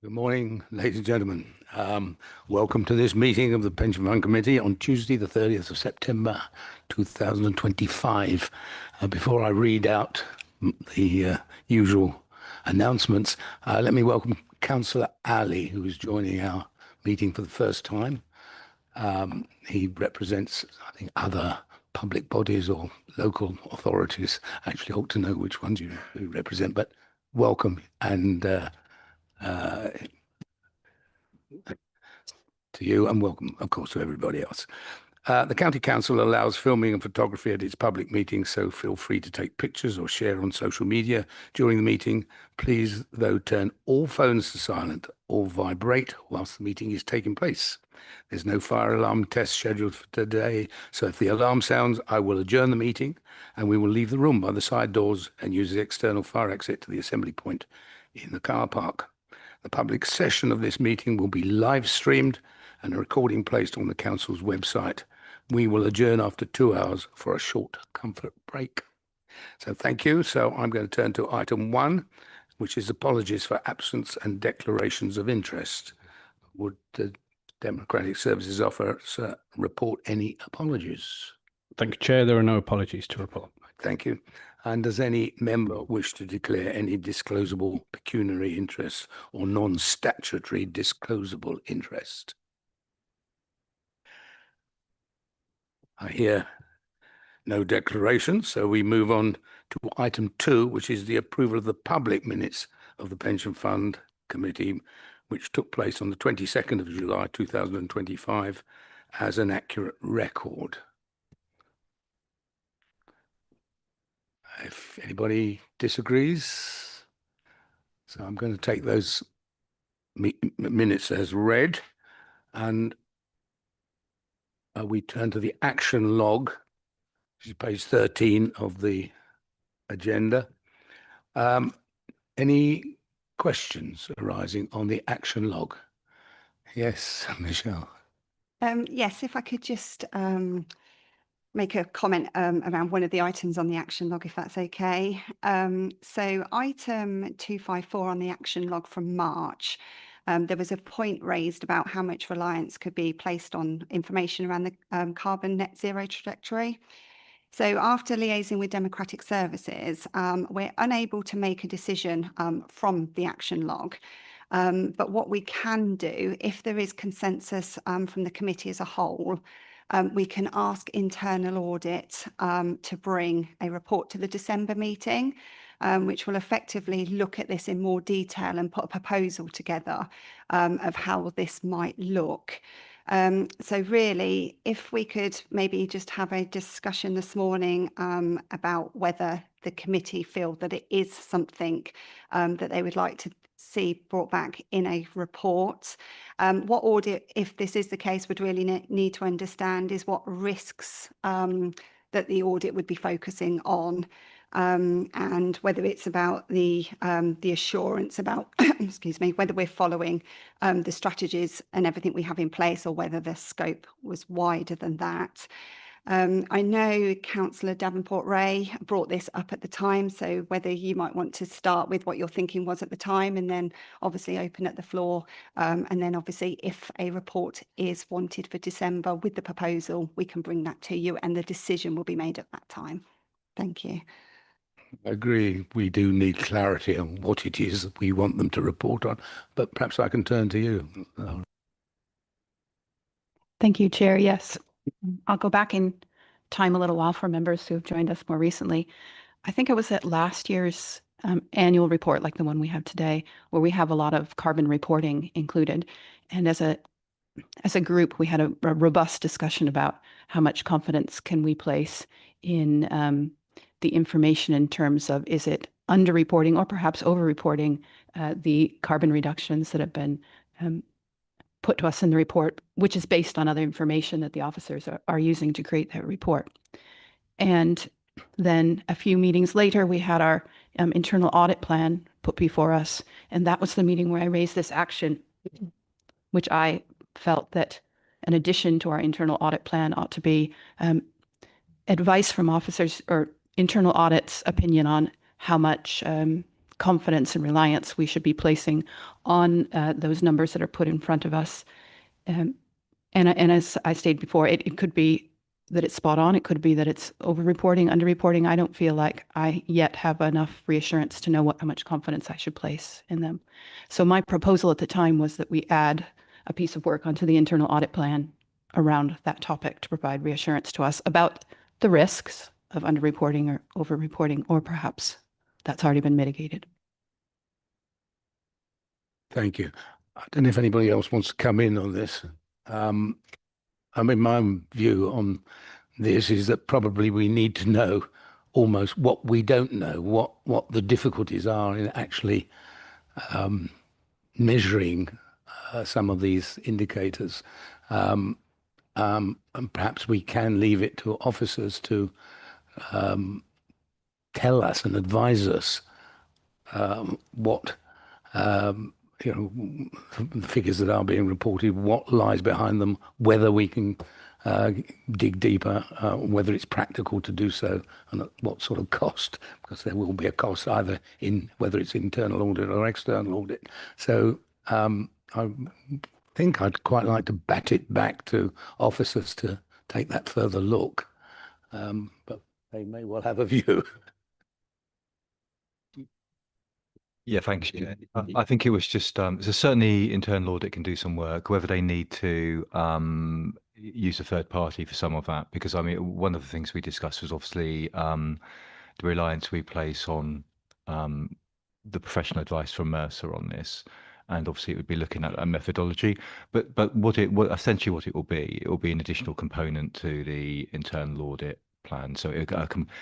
Good morning, ladies and gentlemen. Welcome to this meeting of the Pension Fund Committee on Tuesday, the 30th of September, 2025. Before I read out the usual announcements, let me welcome Councillor Ali, who is joining our meeting for the first time. He represents, I think, other public bodies or local authorities. I actually ought to know which ones you represent, but welcome and to you, and welcome, of course, to everybody else. The County Council allows filming and photography at its public meetings, so feel free to take pictures or share on social media during the meeting. Please, though, turn all phones to silent or vibrate whilst the meeting is taking place. There's no fire alarm test scheduled for today, so if the alarm sounds, I will adjourn the meeting and we will leave the room by the side doors and use the external fire exit to the assembly point in the car park. The public session of this meeting will be live streamed and a recording placed on the Council's website. We will adjourn after 2 hours for a short comfort break. So thank you. So I'm going to turn to item 1, which is apologies for absence and declarations of interest. Would the Democratic Services Officer report any apologies? Thank you, Chair. There are no apologies to report. Thank you. And does any member wish to declare any disclosable pecuniary interest or non-statutory disclosable interest? I hear no declaration, so we move on to item 2, which is the approval of the public minutes of the Pension Fund Committee, which took place on the 22nd of July 2025 as an accurate record. If anybody disagrees, so I'm going to take those minutes as read, and we turn to the action log, which is page 13 of the agenda. Any questions arising on the action log? Yes, Michelle. Yes, if I could just make a comment around one of the items on the action log, if that's okay. So item 254 on the action log from March, there was a point raised about how much reliance could be placed on information around the carbon net zero trajectory. So after liaising with Democratic Services, we're unable to make a decision from the action log. But what we can do, if there is consensus from the committee as a whole, we can ask internal audit to bring a report to the December meeting, which will effectively look at this in more detail and put a proposal together of how this might look. So really, if we could maybe just have a discussion this morning about whether the committee feel that it is something that they would like to see brought back in a report. What audit, if this is the case, would really need to understand is what risks that the audit would be focusing on, and whether it's about the assurance about, excuse me, whether we're following the strategies and everything we have in place, or whether the scope was wider than that. I know Councillor Davenport-Ray brought this up at the time, so whether you might want to start with what your thinking was at the time, and then obviously open at the floor, and then obviously if a report is wanted for December with the proposal, we can bring that to you and the decision will be made at that time. Thank you. I agree. We do need clarity on what it is that we want them to report on, but perhaps I can turn to you. Thank you, Chair. Yes, I'll go back in time a little while for members who have joined us more recently. I think it was at last year's annual report, like the one we have today, where we have a lot of carbon reporting included. And as a group, we had a robust discussion about how much confidence can we place in the information in terms of, is it under-reporting or perhaps over-reporting the carbon reductions that have been put to us in the report, which is based on other information that the officers are using to create that report. And then a few meetings later, we had our internal audit plan put before us. And that was the meeting where I raised this action, which I felt that an addition to our internal audit plan ought to be advice from officers or internal audit's opinion on how much confidence and reliance we should be placing on those numbers that are put in front of us. And as I stated before, it could be that it's spot on. It could be that it's over-reporting, under-reporting. I don't feel like I yet have enough reassurance to know how much confidence I should place in them. So my proposal at the time was that we add a piece of work onto the internal audit plan around that topic to provide reassurance to us about the risks of under-reporting or over-reporting, or perhaps that's already been mitigated. Thank you. I don't know if anybody else wants to come in on this. I mean, my view on this is that probably we need to know almost what we don't know, what the difficulties are in actually measuring some of these indicators. And perhaps we can leave it to officers to tell us and advise us what the figures that are being reported, what lies behind them, whether we can dig deeper, whether it's practical to do so, and at what sort of cost, because there will be a cost either in whether it's internal audit or external audit. So I think I'd quite like to bat it back to officers to take that further look, but they may well have a view. Yeah, thanks. I think it was just so certainly internal audit can do some work, whether they need to use a third party for some of that, because I mean, one of the things we discussed was obviously the reliance we place on the professional advice from Mercer on this, and obviously it would be looking at a methodology. But essentially what it will be an additional component to the internal audit plan. So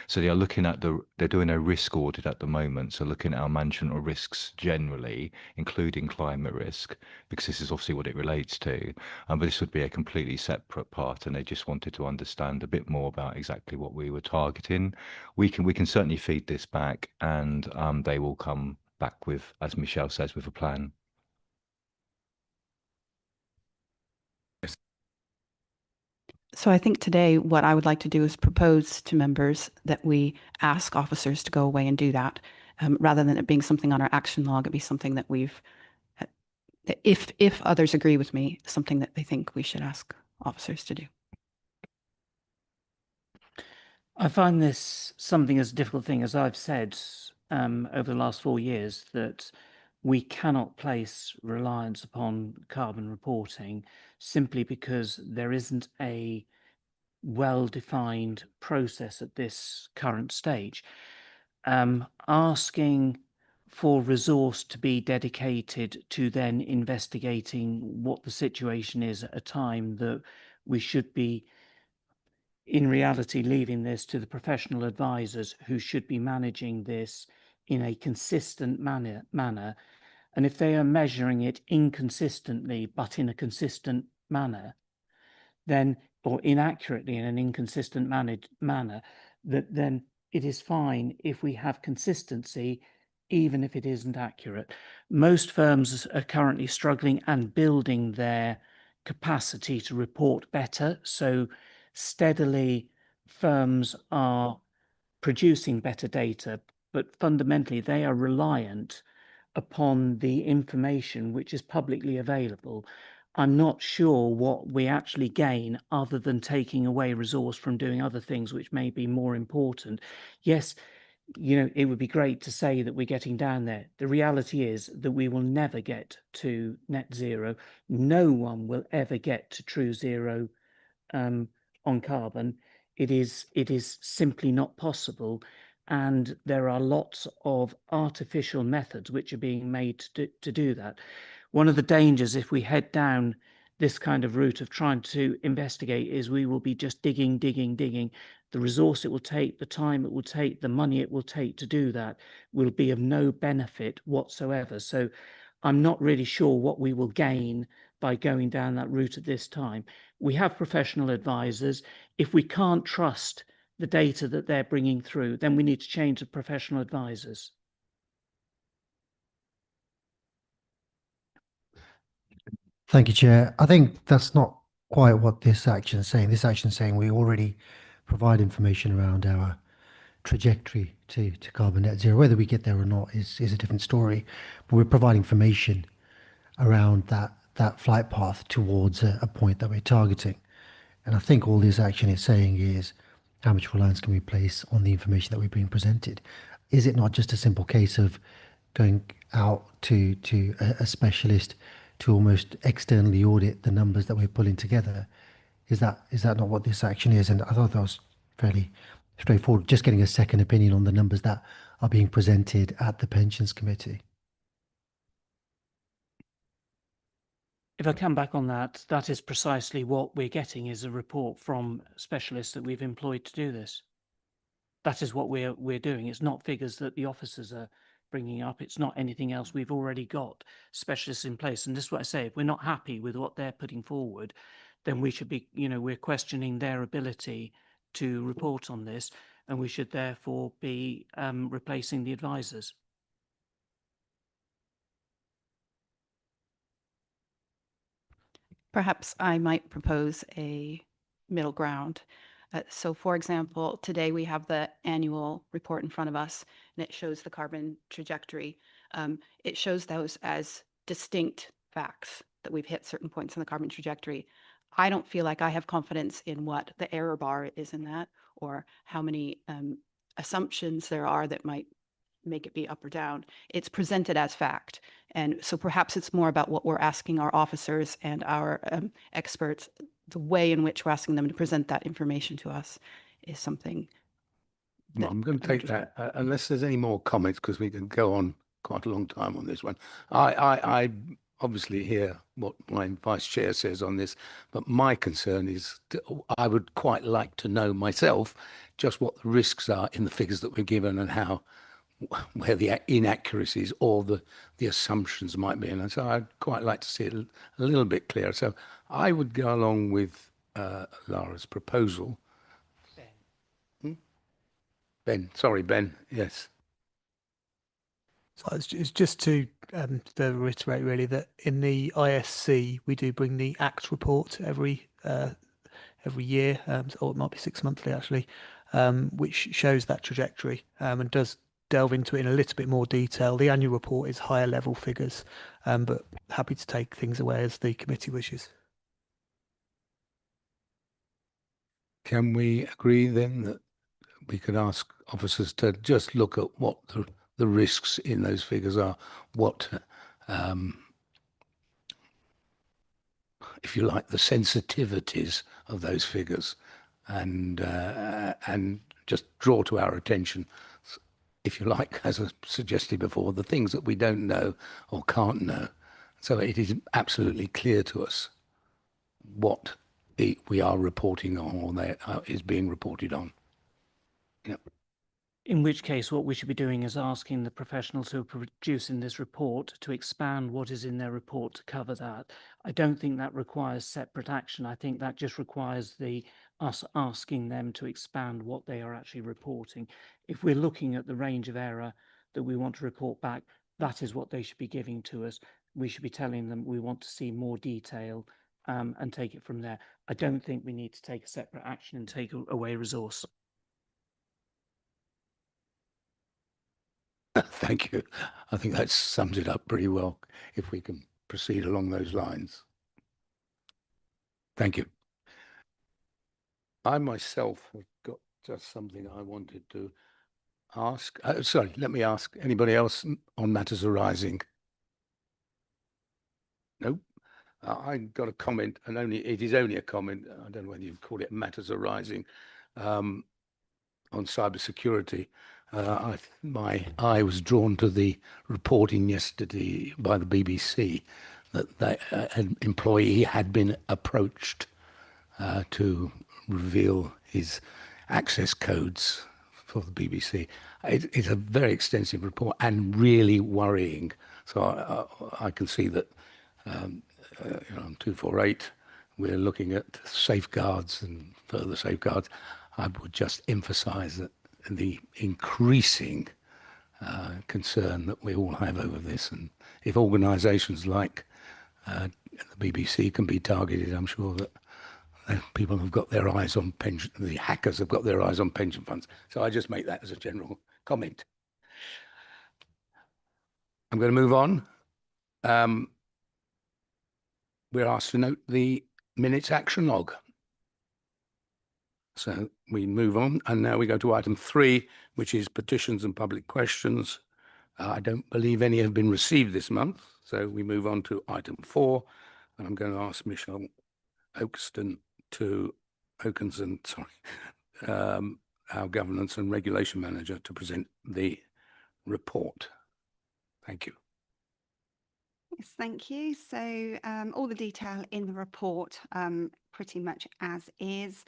so they are looking at they're doing a risk audit at the moment, so looking at our management of risks generally, including climate risk, because this is obviously what it relates to. But this would be a completely separate part, and they just wanted to understand a bit more about exactly what we were targeting. We can certainly feed this back, and they will come back with, as Michelle says, with a plan. So I think today what I would like to do is propose to members that we ask officers to go away and do that, rather than it being something on our action log. It'd be something that we've, if others agree with me, something that they think we should ask officers to do. I find this something as a difficult thing, as I've said over the last 4 years, that we cannot place reliance upon carbon reporting simply because there isn't a well-defined process at this current stage. Asking for resource to be dedicated to then investigating what the situation is at a time that we should be in reality leaving this to the professional advisors who should be managing this in a consistent manner. And if they are measuring it inconsistently, but in a consistent manner, then, or inaccurately in an inconsistent manner, then it is fine if we have consistency, even if it isn't accurate. Most firms are currently struggling and building their capacity to report better. So steadily, firms are producing better data, but fundamentally they are reliant upon the information which is publicly available. I'm not sure what we actually gain other than taking away resource from doing other things which may be more important. Yes, it would be great to say that we're getting down there. The reality is that we will never get to net zero. No one will ever get to true zero on carbon. It is simply not possible. And there are lots of artificial methods which are being made to do that. One of the dangers if we head down this kind of route of trying to investigate is we will be just digging. The resource it will take, the time it will take, the money it will take to do that will be of no benefit whatsoever. So I'm not really sure what we will gain by going down that route at this time. We have professional advisors. If we can't trust the data that they're bringing through, then we need to change the professional advisors. Thank you, Chair. I think that's not quite what this action is saying. This action is saying we already provide information around our trajectory to carbon net zero. Whether we get there or not is a different story, but we're providing information around that flight path towards a point that we're targeting. And I think all this action is saying is how much reliance can we place on the information that we're being presented? Is it not just a simple case of going out to a specialist to almost externally audit the numbers that we're pulling together? Is that not what this action is? And I thought that was fairly straightforward, just getting a second opinion on the numbers that are being presented at the Pensions Committee. If I come back on that, that is precisely what we're getting, is a report from specialists that we've employed to do this. That is what we're doing. It's not figures that the officers are bringing up. It's not anything else. We've already got specialists in place. And this is what I say, if we're not happy with what they're putting forward, then we should be, we're questioning their ability to report on this, and we should therefore be replacing the advisors. Perhaps I might propose a middle ground. So for example, today we have the annual report in front of us, and it shows the carbon trajectory. It shows those as distinct facts that we've hit certain points in the carbon trajectory. I don't feel like I have confidence in what the error bar is in that, or how many assumptions there are that might make it be up or down. It's presented as fact. And so perhaps it's more about what we're asking our officers and our experts, the way in which we're asking them to present that information to us is something. Well, I'm going to take that, unless there's any more comments, because we can go on quite a long time on this one. I obviously hear what my vice chair says on this, but my concern is I would quite like to know myself just what the risks are in the figures that we're given and how, where the inaccuracies or the assumptions might be. And so I'd quite like to see it a little bit clearer. So I would go along with Lara's proposal. Ben, yes. So it's just to reiterate really that in the ISC we do bring the ACT report every year, or it might be 6 monthly actually, which shows that trajectory and does delve into it in a little bit more detail. The annual report is higher level figures, but happy to take things away as the committee wishes. Can we agree then that we could ask officers to just look at what the risks in those figures are, what, if you like, the sensitivities of those figures, and just draw to our attention, if you like, as I suggested before, the things that we don't know or can't know. So it is absolutely clear to us what we are reporting on, or that is being reported on. Yep. In which case, what we should be doing is asking the professionals who are producing this report to expand what is in their report to cover that. I don't think that requires separate action. I think that just requires us asking them to expand what they are actually reporting. If we're looking at the range of error that we want to report back, that is what they should be giving to us. We should be telling them we want to see more detail and take it from there. I don't think we need to take a separate action and take away resource. Thank you. I think that sums it up pretty well, if we can proceed along those lines. Thank you. I myself have got just something I wanted to ask. Sorry, let me ask anybody else on matters arising. Nope. I got a comment, and it is only a comment. I don't know whether you call it matters arising on cybersecurity. My eye was drawn to the reporting yesterday by the BBC that an employee had been approached to reveal his access codes for the BBC. It's a very extensive report and really worrying. So I can see that on 248 we're looking at safeguards and further safeguards. I would just emphasise that the increasing concern that we all have over this, and if organisations like the BBC can be targeted, I'm sure that people have got their eyes on pension, the hackers have got their eyes on pension funds. So I just make that as a general comment. I'm going to move on. We're asked to note the minutes action log. So we move on, and now we go to item 3, which is petitions and public questions. I don't believe any have been received this month, so we move on to item 4, and I'm going to ask Michelle Oakenson, our governance and regulation manager, to present the report. Thank you. Yes, thank you. So all the detail in the report, pretty much as is.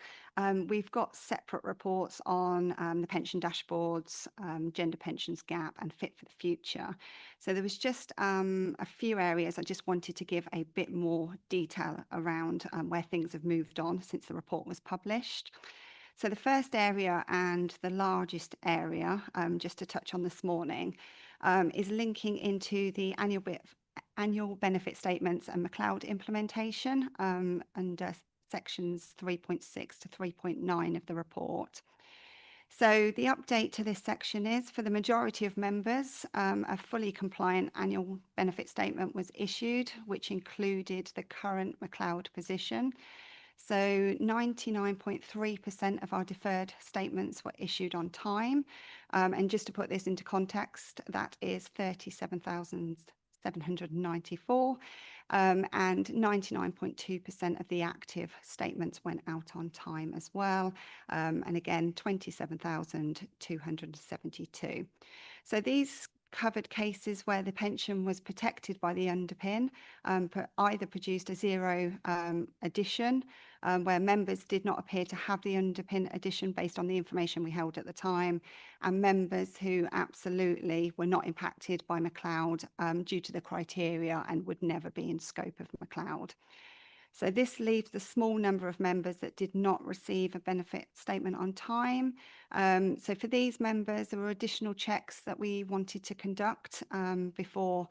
We've got separate reports on the pension dashboards, gender pensions gap, and fit for the future. So there was just a few areas I just wanted to give a bit more detail around where things have moved on since the report was published. So the first area and the largest area, just to touch on this morning, is linking into the annual benefit statements and McLeod implementation under sections 3.6 to 3.9 of the report. So the update to this section is, for the majority of members, a fully compliant annual benefit statement was issued, which included the current McLeod position. So 99.3% of our deferred statements were issued on time. And just to put this into context, that is 37,794, and 99.2% of the active statements went out on time as well. And again, 27,272. So these covered cases where the pension was protected by the underpin, either produced a zero addition, where members did not appear to have the underpin addition based on the information we held at the time, and members who absolutely were not impacted by McLeod due to the criteria and would never be in scope of McLeod. So this leaves the small number of members that did not receive a benefit statement on time. So for these members, there were additional checks that we wanted to conduct before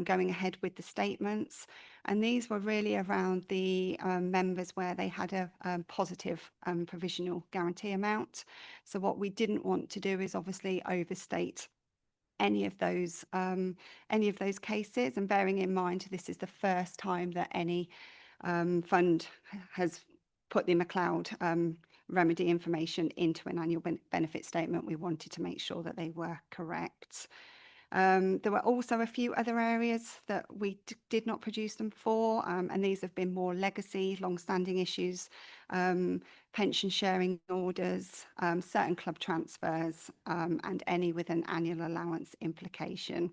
going ahead with the statements. And these were really around the members where they had a positive provisional guarantee amount. So what we didn't want to do is obviously overstate any of those cases, and bearing in mind this is the first time that any fund has put the McLeod remedy information into an annual benefit statement. We wanted to make sure that they were correct. There were also a few other areas that we did not produce them for, and these have been more legacy, long-standing issues, pension sharing orders, certain club transfers, and any with an annual allowance implication.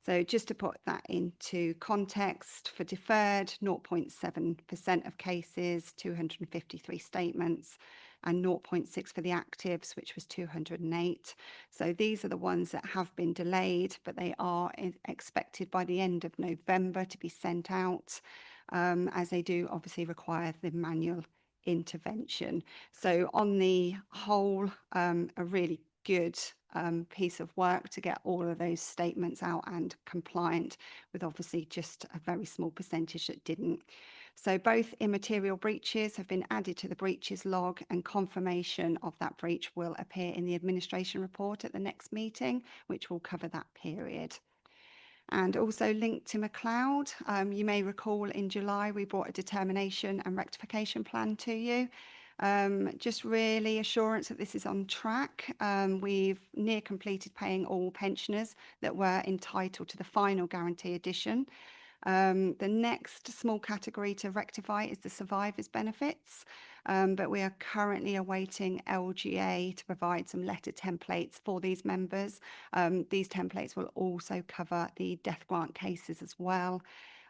So just to put that into context, for deferred, 0.7% of cases, 253 statements, and 0.6 for the actives, which was 208. So these are the ones that have been delayed, but they are expected by the end of November to be sent out, as they do obviously require the manual intervention. So on the whole, a really good piece of work to get all of those statements out and compliant, with obviously just a very small percentage that didn't. So both immaterial breaches have been added to the breaches log, and confirmation of that breach will appear in the administration report at the next meeting, which will cover that period. And also linked to McLeod, you may recall in July we brought a determination and rectification plan to you. Just really assurance that this is on track. We've near completed paying all pensioners that were entitled to the final guarantee addition. The next small category to rectify is the survivors' benefits, but we are currently awaiting LGA to provide some letter templates for these members. These templates will also cover the death grant cases as well.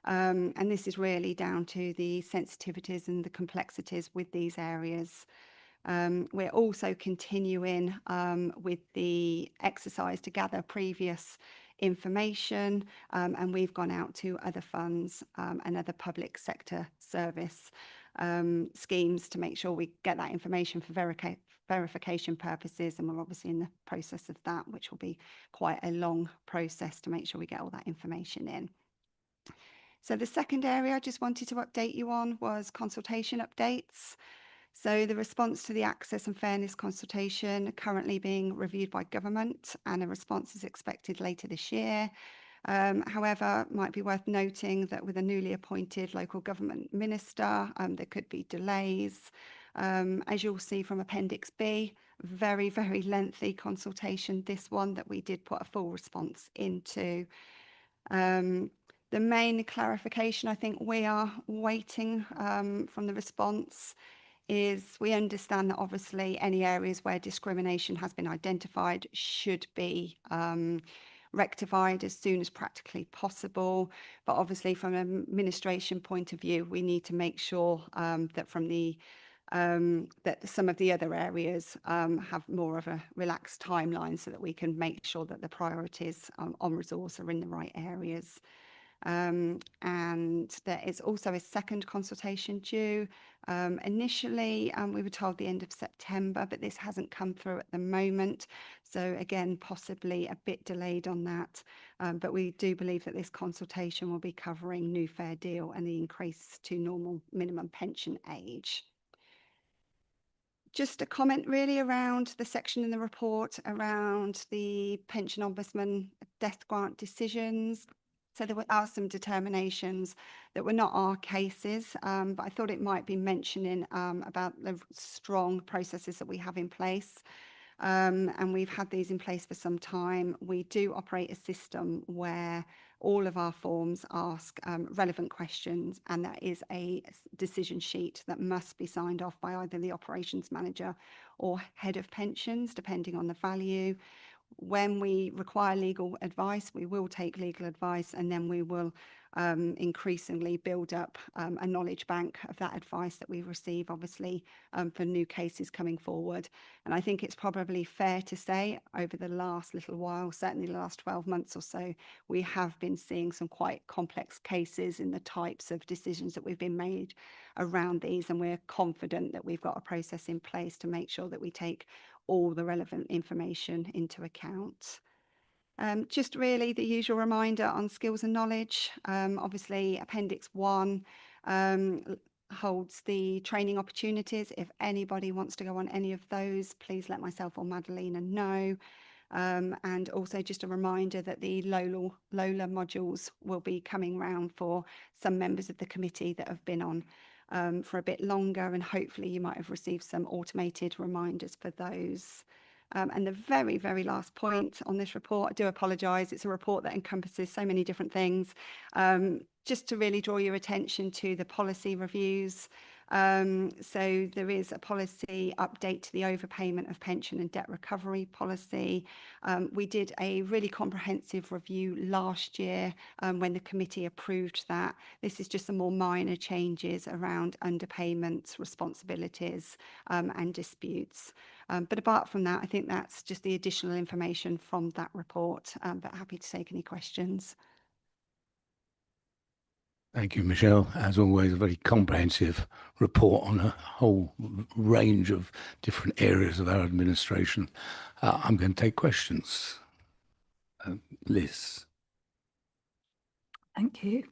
And this is really down to the sensitivities and the complexities with these areas. We're also continuing with the exercise to gather previous information, and we've gone out to other funds and other public sector service schemes to make sure we get that information for verification purposes, and we're obviously in the process of that, which will be quite a long process to make sure we get all that information in. So the second area I just wanted to update you on was consultation updates. So the response to the access and fairness consultation currently being reviewed by government, and a response is expected later this year. However, it might be worth noting that with a newly appointed local government minister, there could be delays. As you'll see from Appendix B, very, very lengthy consultation, this one that we did put a full response into. The main clarification I think we are waiting from the response is we understand that obviously any areas where discrimination has been identified should be rectified as soon as practically possible. But obviously from an administration point of view, we need to make sure that from the that some of the other areas have more of a relaxed timeline so that we can make sure that the priorities on resource are in the right areas. And there is also a second consultation due. Initially, we were told the end of September, but this hasn't come through at the moment. So again, possibly a bit delayed on that. But we do believe that this consultation will be covering new fair deal and the increase to normal minimum pension age. Just a comment really around the section in the report around the pension ombudsman death grant decisions. So there are some determinations that were not our cases, but I thought it might be mentioning about the strong processes that we have in place. And we've had these in place for some time. We do operate a system where all of our forms ask relevant questions, and that is a decision sheet that must be signed off by either the operations manager or head of pensions, depending on the value. When we require legal advice, we will take legal advice, and then we will increasingly build up a knowledge bank of that advice that we receive, obviously, for new cases coming forward. And I think it's probably fair to say over the last little while, certainly the last 12 months or so, we have been seeing some quite complex cases in the types of decisions that we've been made around these. And we're confident that we've got a process in place to make sure that we take all the relevant information into account. Just really the usual reminder on skills and knowledge. Obviously, Appendix 1 holds the training opportunities. If anybody wants to go on any of those, please let myself or Madalena know. And also just a reminder that the Lola modules will be coming round for some members of the committee that have been on for a bit longer, and hopefully you might have received some automated reminders for those. And the very, very last point on this report, I do apologise, it's a report that encompasses so many different things. Just to really draw your attention to the policy reviews. So there is a policy update to the overpayment of pension and debt recovery policy. We did a really comprehensive review last year when the committee approved that. This is just some more minor changes around underpayments, responsibilities and disputes. But apart from that, I think that's just the additional information from that report, but happy to take any questions. Thank you, Michelle. As always, a very comprehensive report on a whole range of different areas of our administration. I'm going to take questions. Liz. Thank you.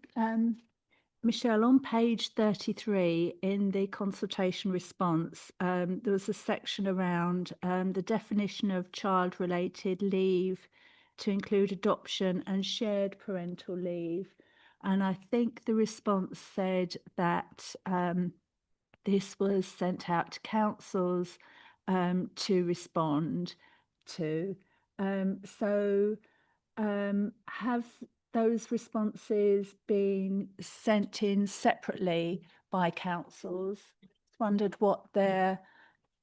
Michelle, on page 33 in the consultation response, there was a section around the definition of child-related leave to include adoption and shared parental leave. And I think the response said that this was sent out to councils to respond to. Have those responses been sent in separately by councils? Wondered what their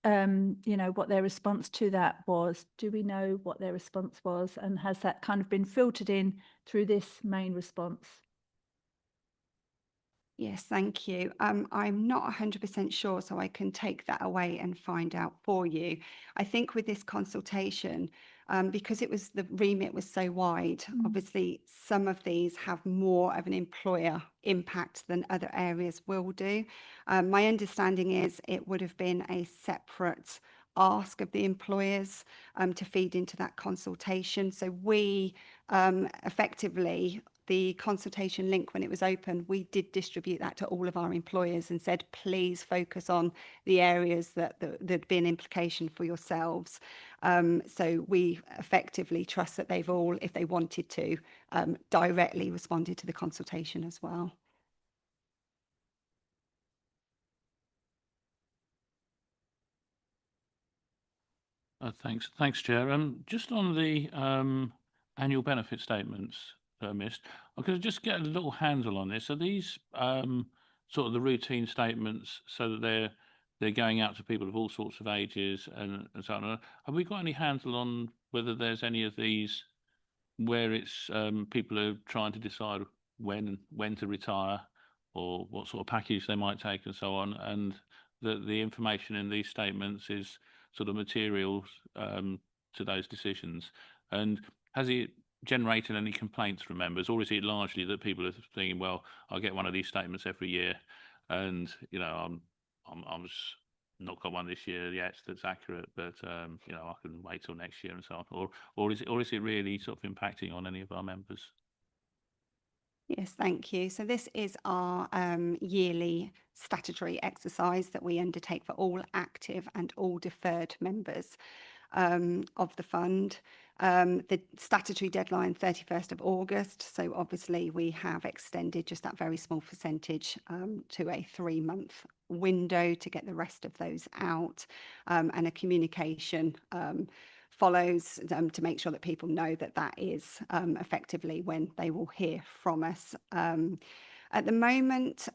what their response to that was. Do we know what their response was, and has that kind of been filtered in through this main response? Yes, thank you. I'm not 100% sure, so I can take that away and find out for you. I think with this consultation, because the remit was so wide, obviously some of these have more of an employer impact than other areas will do. My understanding is it would have been a separate ask of the employers to feed into that consultation. So we effectively the consultation link, when it was open, we did distribute that to all of our employers and said, please focus on the areas that there'd be an implication for yourselves. So we effectively trust that they've all, if they wanted to, directly responded to the consultation as well. Thanks, Chair. Just on the annual benefit statements, Miss, I'm going to just get a little handle on this. Are these sort of the routine statements so that they're going out to people of all sorts of ages and so on? Have we got any handle on whether there's any of these where it's people are trying to decide when to retire or what sort of package they might take and so on, and the information in these statements is sort of materials to those decisions? And has it generated any complaints from members, or is it largely that people are thinking, well, I'll get one of these statements every year, and you know, I'm not got one this year yet that's accurate, but you know, I can wait till next year and so on, or is it really sort of impacting on any of our members? Yes, thank you. So this is our yearly statutory exercise that we undertake for all active and all deferred members of the fund. The statutory deadline 31st of August. So obviously we have extended just that very small percentage to a 3-month window to get the rest of those out, and a communication follows to make sure that people know that that is effectively when they will hear from us. At the moment,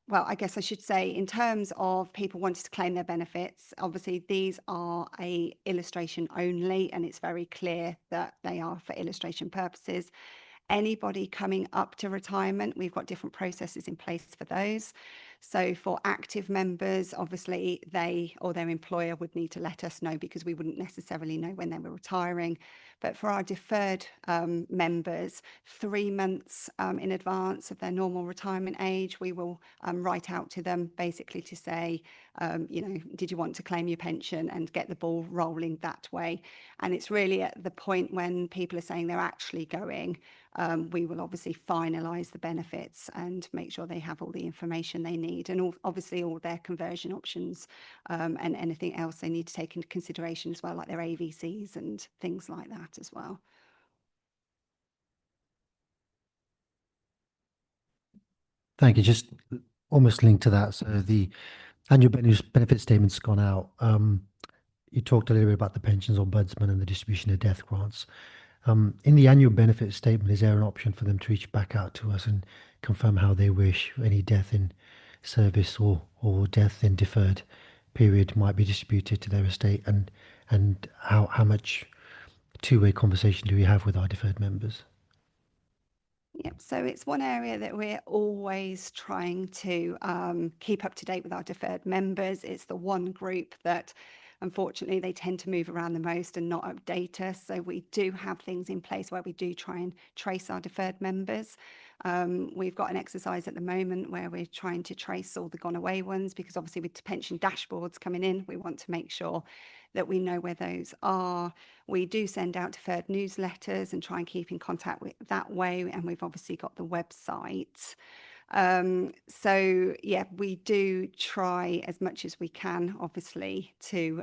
well, I guess I should say, in terms of people wanting to claim their benefits, obviously these are a illustration only, and it's very clear that they are for illustration purposes. Anybody coming up to retirement, we've got different processes in place for those. So for active members, obviously they or their employer would need to let us know, because we wouldn't necessarily know when they were retiring. But for our deferred members, 3 months in advance of their normal retirement age, we will write out to them basically to say, you know, did you want to claim your pension, and get the ball rolling that way. And it's really at the point when people are saying they're actually going, we will obviously finalise the benefits and make sure they have all the information they need, and obviously all their conversion options and anything else they need to take into consideration as well, like their AVCs and things like that as well. Thank you. Just almost linked to that. So the annual benefit statement's gone out. You talked a little bit about the pensions ombudsman and the distribution of death grants. In the annual benefit statement, is there an option for them to reach back out to us and confirm how they wish any death in service or death in deferred period might be distributed to their estate, and how much two-way conversation do we have with our deferred members? Yep, so it's one area that we're always trying to keep up to date with our deferred members. It's the one group that unfortunately they tend to move around the most and not update us. So we do have things in place where we do try and trace our deferred members. We've got an exercise at the moment where we're trying to trace all the gone away ones, because obviously with pension dashboards coming in, we want to make sure that we know where those are. We do send out deferred newsletters and try and keep in contact with that way, and we've obviously got the website. So yeah, we do try as much as we can, obviously, to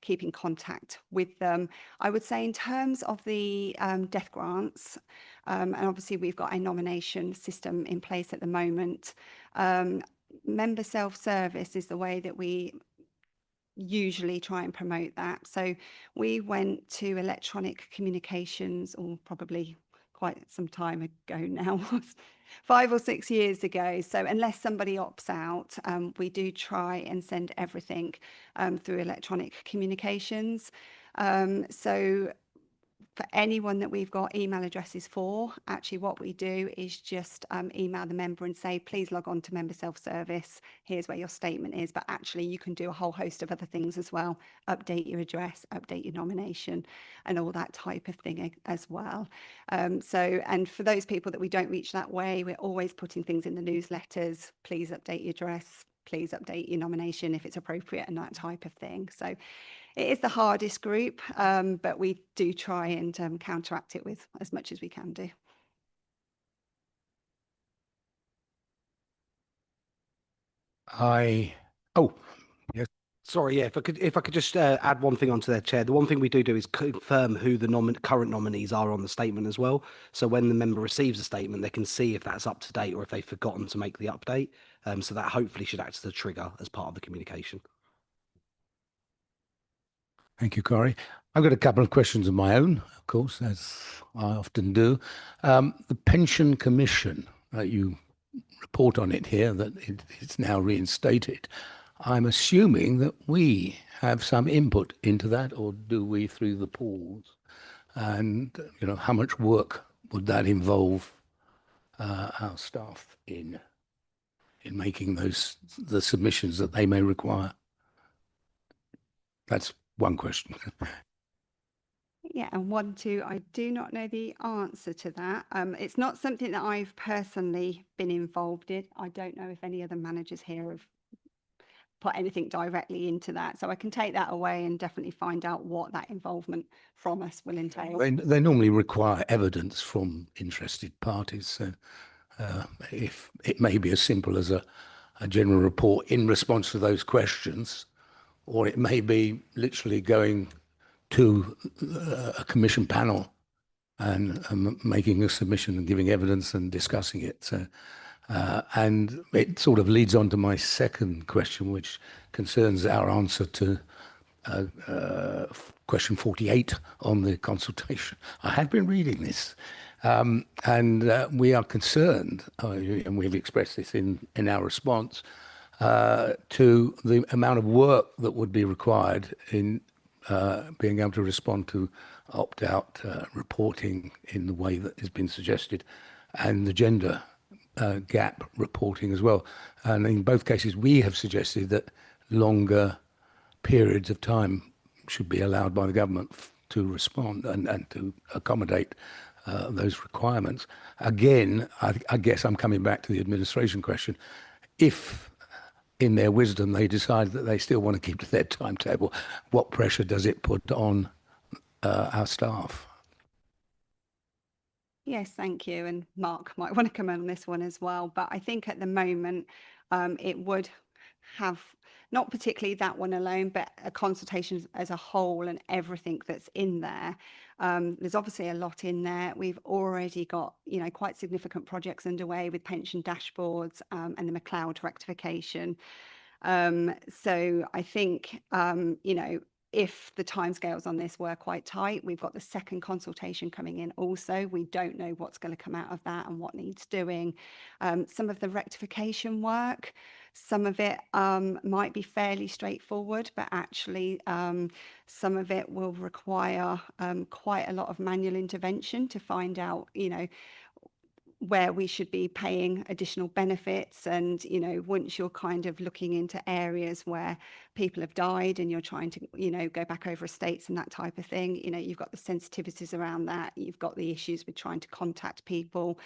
keep in contact with them. I would say in terms of the death grants, and obviously we've got a nomination system in place at the moment. Member self-service is the way that we usually try and promote that. So we went to electronic communications, or probably quite some time ago now, 5 or 6 years ago. So unless somebody opts out, we do try and send everything through electronic communications. So for anyone that we've got email addresses for, actually what we do is just email the member and say, please log on to member self-service. Here's where your statement is. But actually you can do a whole host of other things as well. Update your address, update your nomination, and all that type of thing as well. And for those people that we don't reach that way, we're always putting things in the newsletters. Please update your address. Please update your nomination if it's appropriate, and that type of thing. So it is the hardest group, but we do try and counteract it with as much as we can do. Oh, yes. Sorry, yeah, if I could just add one thing onto their chair. The one thing we do is confirm who the current nominees are on the statement as well. So when the member receives a statement, they can see if that's up to date or if they've forgotten to make the update. So that hopefully should act as a trigger as part of the communication. Thank you, Corey. I've got a couple of questions of my own, of course, as I often do. The Pension Commission, you report on it here that it's now reinstated. I'm assuming that we have some input into that, or do we through the pools? And, how much work would that involve our staff in making the submissions that they may require? That's one question. Yeah, and 1, 2, I do not know the answer to that. It's not something that I've personally been involved in. I don't know if any other managers here have put anything directly into that. So I can take that away and definitely find out what that involvement from us will entail. They normally require evidence from interested parties. So if it may be as simple as a general report in response to those questions, or it may be literally going to a commission panel and making a submission and giving evidence and discussing it. So, and it sort of leads on to my second question, which concerns our answer to question 48 on the consultation. I have been reading this, and we are concerned, and we've expressed this in our response, to the amount of work that would be required in being able to respond to opt-out reporting in the way that has been suggested, and the gender gap reporting as well. And in both cases, we have suggested that longer periods of time should be allowed by the government to respond and to accommodate those requirements. Again, I guess I'm coming back to the administration question. If in their wisdom they decide that they still want to keep to their timetable, what pressure does it put on our staff? Yes, thank you. And Mark might want to come in on this one as well. But I think at the moment, it would have not particularly that one alone, but a consultation as a whole and everything that's in there. There's obviously a lot in there. We've already got, quite significant projects underway with pension dashboards and the McLeod rectification. So I think, if the timescales on this were quite tight, we've got the second consultation coming in also. We don't know what's going to come out of that and what needs doing. Some of the rectification work, some of it might be fairly straightforward, but actually some of it will require quite a lot of manual intervention to find out, where we should be paying additional benefits. And, once you're kind of looking into areas where people have died and you're trying to, go back over estates and that type of thing, you've got the sensitivities around that. You've got the issues with trying to contact people.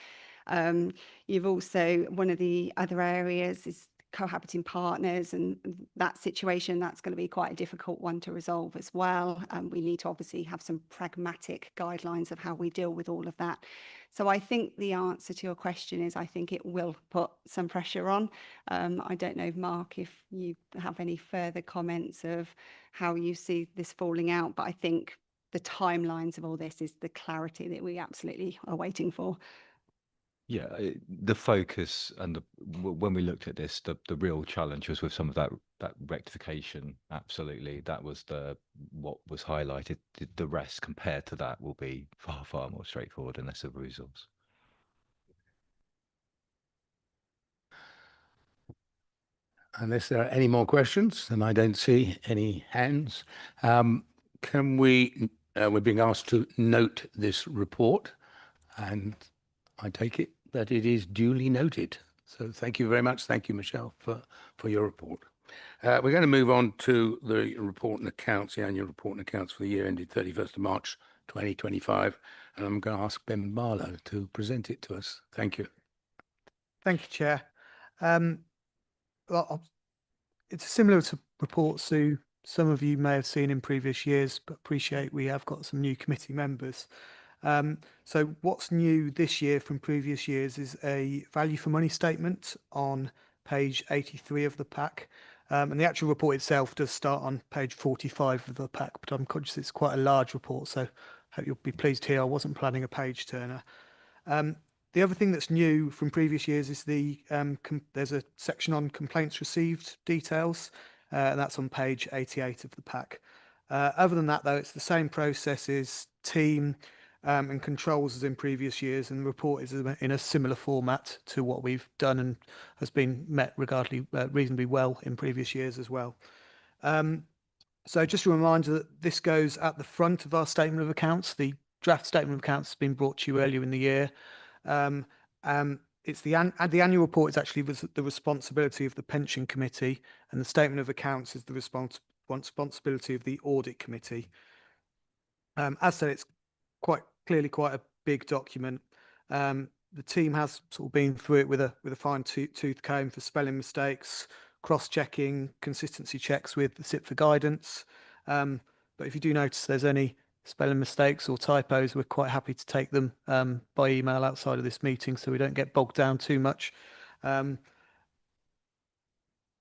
You've also, one of the other areas is cohabiting partners, and that situation, that's going to be quite a difficult one to resolve as well. We need to obviously have some pragmatic guidelines of how we deal with all of that. So I think the answer to your question is I think it will put some pressure on. I don't know, Mark, if you have any further comments of how you see this falling out, but I think the timelines of all this is the clarity that we absolutely are waiting for. Yeah, the focus and when we looked at this, the real challenge was with some of that rectification. Absolutely, that was what was highlighted. The rest compared to that will be far more straightforward and less of a resource. Unless there are any more questions, and I don't see any hands, can we're being asked to note this report, and I take it that it is duly noted. So thank you very much. Thank you, Michelle, for your report. We're going to move on to the report and accounts, the annual report and accounts for the year ended 31st of March 2025. And I'm going to ask Ben Barlow to present it to us. Thank you. Thank you, Chair. Well, it's similar to report Sue some of you may have seen in previous years, but appreciate we have got some new committee members. So what's new this year from previous years is a value for money statement on page 83 of the pack. And the actual report itself does start on page 45 of the pack, but I'm conscious it's quite a large report, so hope you'll be pleased here. I wasn't planning a page turner. The other thing that's new from previous years is there's a section on complaints received details, and that's on page 88 of the pack. Other than that, though, it's the same processes, team, and controls as in previous years, and the report is in a similar format to what we've done and has been met reasonably well in previous years as well. So just a reminder that this goes at the front of our statement of accounts. The draft statement of accounts has been brought to you earlier in the year. It's the annual report is actually the responsibility of the pension committee, and the statement of accounts is the responsibility of the audit committee. As said, it's quite clearly quite a big document. The team has sort of been through it with a fine tooth comb for spelling mistakes, cross-checking, consistency checks with the SIP for guidance. But if you do notice there's any spelling mistakes or typos, we're quite happy to take them by email outside of this meeting, so we don't get bogged down too much. Other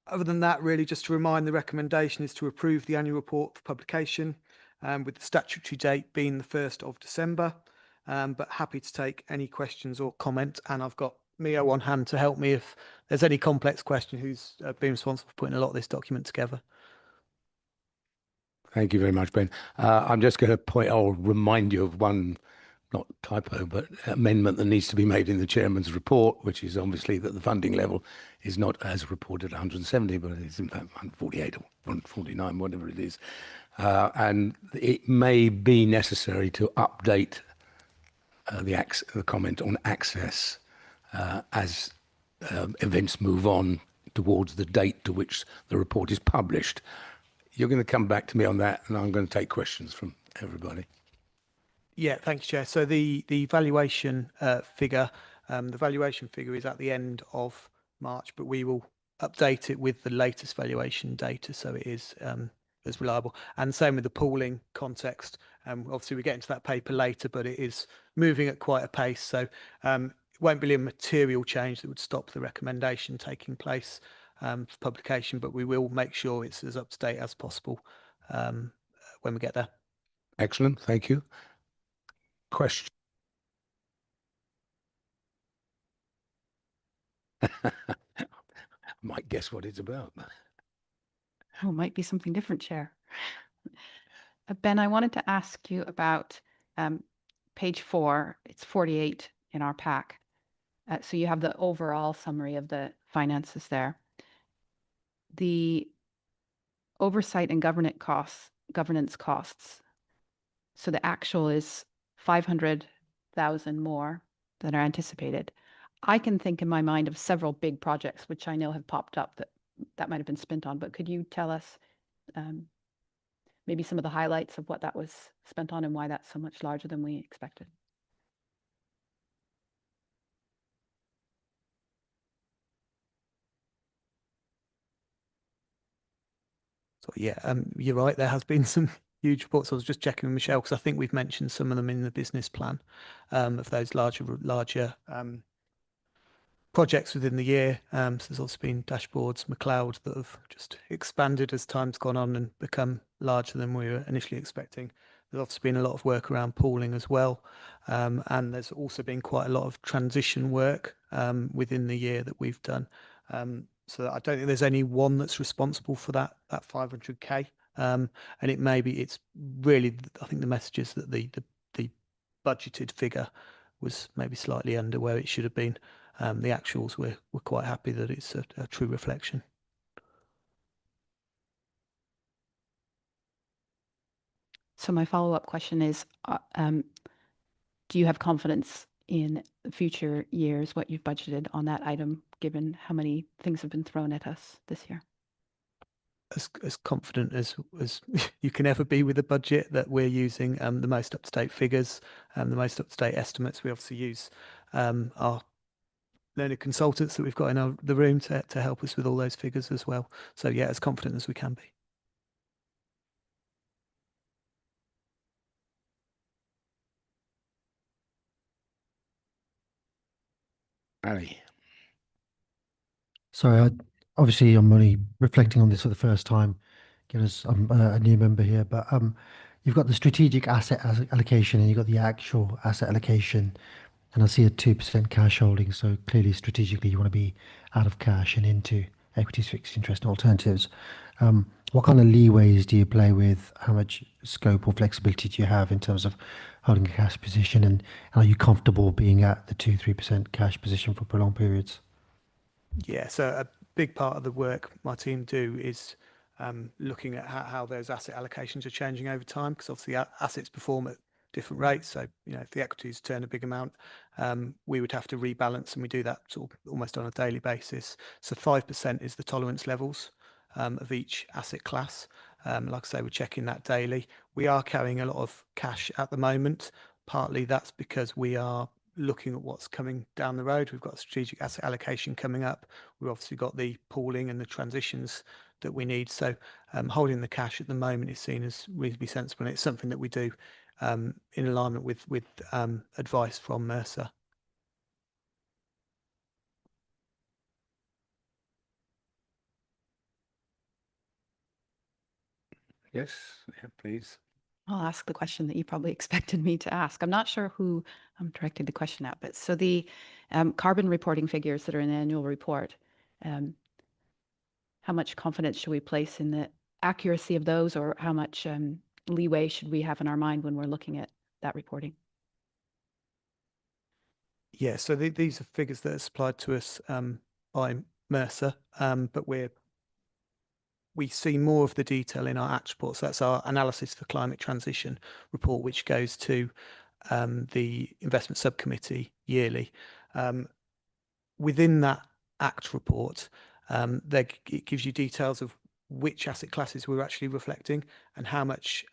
than that, really just to remind, the recommendation is to approve the annual report for publication, with the statutory date being the 1st of December. But happy to take any questions or comment, and I've got Mio on hand to help me if there's any complex question, who's been responsible for putting a lot of this document together. Thank you very much, Ben. I'm just going to I'll remind you of one, not typo, but amendment that needs to be made in the chairman's report, which is obviously that the funding level is not as reported 170, but it is in fact 148 or 149, whatever it is. And it may be necessary to update the comment on access as events move on towards the date to which the report is published. You're going to come back to me on that, and I'm going to take questions from everybody. Yeah, thank you, Chair. So the valuation figure, is at the end of March, but we will update it with the latest valuation data, so it is as reliable. And same with the pooling context. Obviously, we get into that paper later, but it is moving at quite a pace, so it won't be a material change that would stop the recommendation taking place for publication, but we will make sure it's as up to date as possible when we get there. Excellent, thank you. Question. I might guess what it's about. Oh, it might be something different, Chair. Ben, I wanted to ask you about page 4. It's 48 in our pack. So you have the overall summary of the finances there. The oversight and governance costs. So the actual is 500,000 more than are anticipated. I can think in my mind of several big projects which I know have popped up that might have been spent on, but could you tell us maybe some of the highlights of what that was spent on and why that's so much larger than we expected? So yeah, you're right. There has been some huge reports. I was just checking with Michelle because I think we've mentioned some of them in the business plan of those larger projects within the year. So there's also been dashboards, McLeod, that have just expanded as time's gone on and become larger than we were initially expecting. There's also been a lot of work around pooling as well. And there's also been quite a lot of transition work within the year that we've done. So I don't think there's any one that's responsible for that 500K. And it's really, I think the message is that the budgeted figure was maybe slightly under where it should have been. The actuals, we're quite happy that it's a true reflection. So my follow-up question is, do you have confidence in future years, what you've budgeted on that item, given how many things have been thrown at us this year? As confident as you can ever be with a budget, that we're using the most up-to-date figures and the most up-to-date estimates. We obviously use our learned consultants that we've got in the room to help us with all those figures as well. So yeah, as confident as we can be. Ali. Sorry, obviously I'm only reflecting on this for the first time, given as I'm a new member here. But you've got the strategic asset allocation and you've got the actual asset allocation, and I see a 2% cash holding. So clearly, strategically, you want to be out of cash and into equities, fixed interest, and alternatives. What kind of leeways do you play with? How much scope or flexibility do you have in terms of holding a cash position? And are you comfortable being at the 2-3% cash position for prolonged periods? Yeah, so a big part of the work my team do is looking at how those asset allocations are changing over time, because obviously assets perform at different rates. So, if the equities turn a big amount, we would have to rebalance, and we do that sort of almost on a daily basis. So 5% is the tolerance levels of each asset class. Like I say, we're checking that daily. We are carrying a lot of cash at the moment. Partly that's because we are looking at what's coming down the road. We've got strategic asset allocation coming up. We've obviously got the pooling and the transitions that we need. So holding the cash at the moment is seen as reasonably sensible, and it's something that we do in alignment with advice from Mercer. Yes, yeah, please. I'll ask the question that you probably expected me to ask. I'm not sure who I'm directing the question at, but so the carbon reporting figures that are in the annual report, how much confidence should we place in the accuracy of those, or how much leeway should we have in our mind when we're looking at that reporting? Yeah, so these are figures that are supplied to us by Mercer, but we see more of the detail in our ACT report. So that's our analysis for climate transition report, which goes to the investment subcommittee yearly. Within that ACT report, it gives you details of which asset classes we're actually reflecting and how much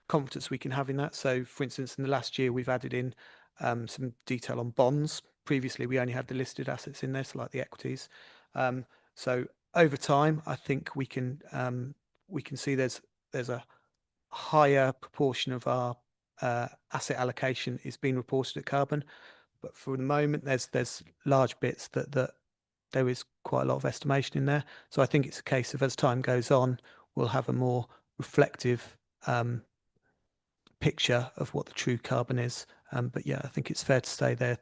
confidence we can have in that. So, for instance, in the last year, we've added in some detail on bonds. Previously, we only had the listed assets in there, so like the equities. So over time, I think we can see there's a higher proportion of our asset allocation is being reported at carbon, but for the moment, there's large bits that there is quite a lot of estimation in there. So I think it's a case of, as time goes on, we'll have a more reflective picture of what the true carbon is. But yeah, I think it's fair to say there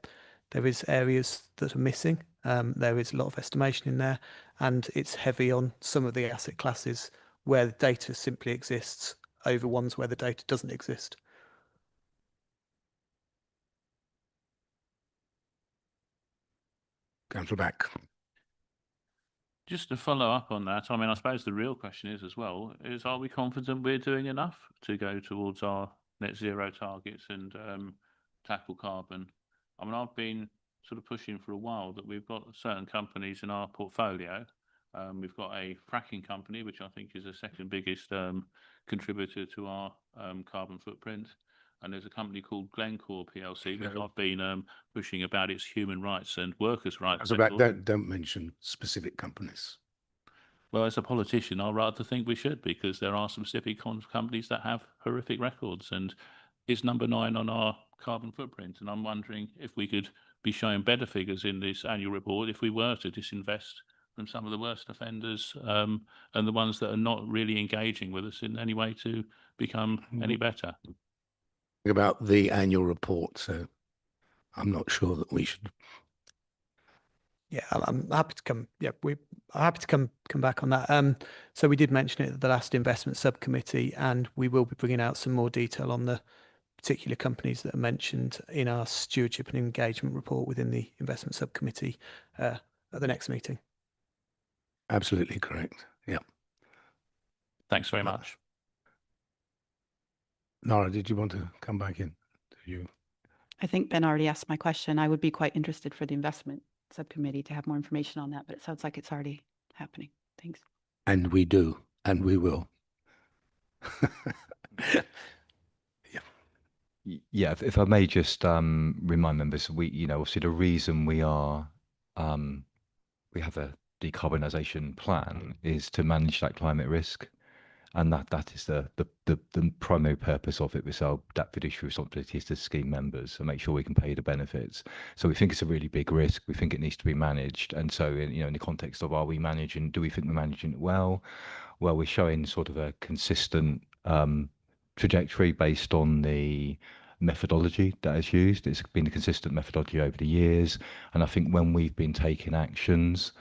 is areas that are missing. There is a lot of estimation in there, and it's heavy on some of the asset classes where the data simply exists over ones where the data doesn't exist. Councillor Back. Just to follow up on that, I mean, I suppose the real question is as well, are we confident we're doing enough to go towards our net zero targets and tackle carbon? I mean, I've been sort of pushing for a while that we've got certain companies in our portfolio. We've got a fracking company, which I think is the second biggest contributor to our carbon footprint. And there's a company called Glencore PLC, which I've been pushing about its human rights and workers' rights. Don't mention specific companies. Well, as a politician, I'd rather think we should, because there are some specific companies that have horrific records, and it's number 9 on our carbon footprint. And I'm wondering if we could be showing better figures in this annual report if we were to disinvest from some of the worst offenders and the ones that are not really engaging with us in any way to become any better. About the annual report, so I'm not sure that we should. Yeah, I'm happy to come. Yeah, I'm happy to come back on that. So we did mention it at the last investment subcommittee, and we will be bringing out some more detail on the particular companies that are mentioned in our stewardship and engagement report within the investment subcommittee at the next meeting. Absolutely correct. Yeah. Thanks very much. Nora, did you want to come back in? I think Ben already asked my question. I would be quite interested for the investment subcommittee to have more information on that, but it sounds like it's already happening. Thanks. And we do, and we will. Yeah, if I may just remind members, obviously the reason we have a decarbonisation plan is to manage that climate risk. And that is the primary purpose of it. So that fiduciary responsibility is to scheme members and make sure we can pay the benefits. So we think it's a really big risk. We think it needs to be managed. And so, in the context of, are we managing? Do we think we're managing it well? Well, we're showing sort of a consistent trajectory based on the methodology that is used. It's been a consistent methodology over the years, and I think when we've been taking actions,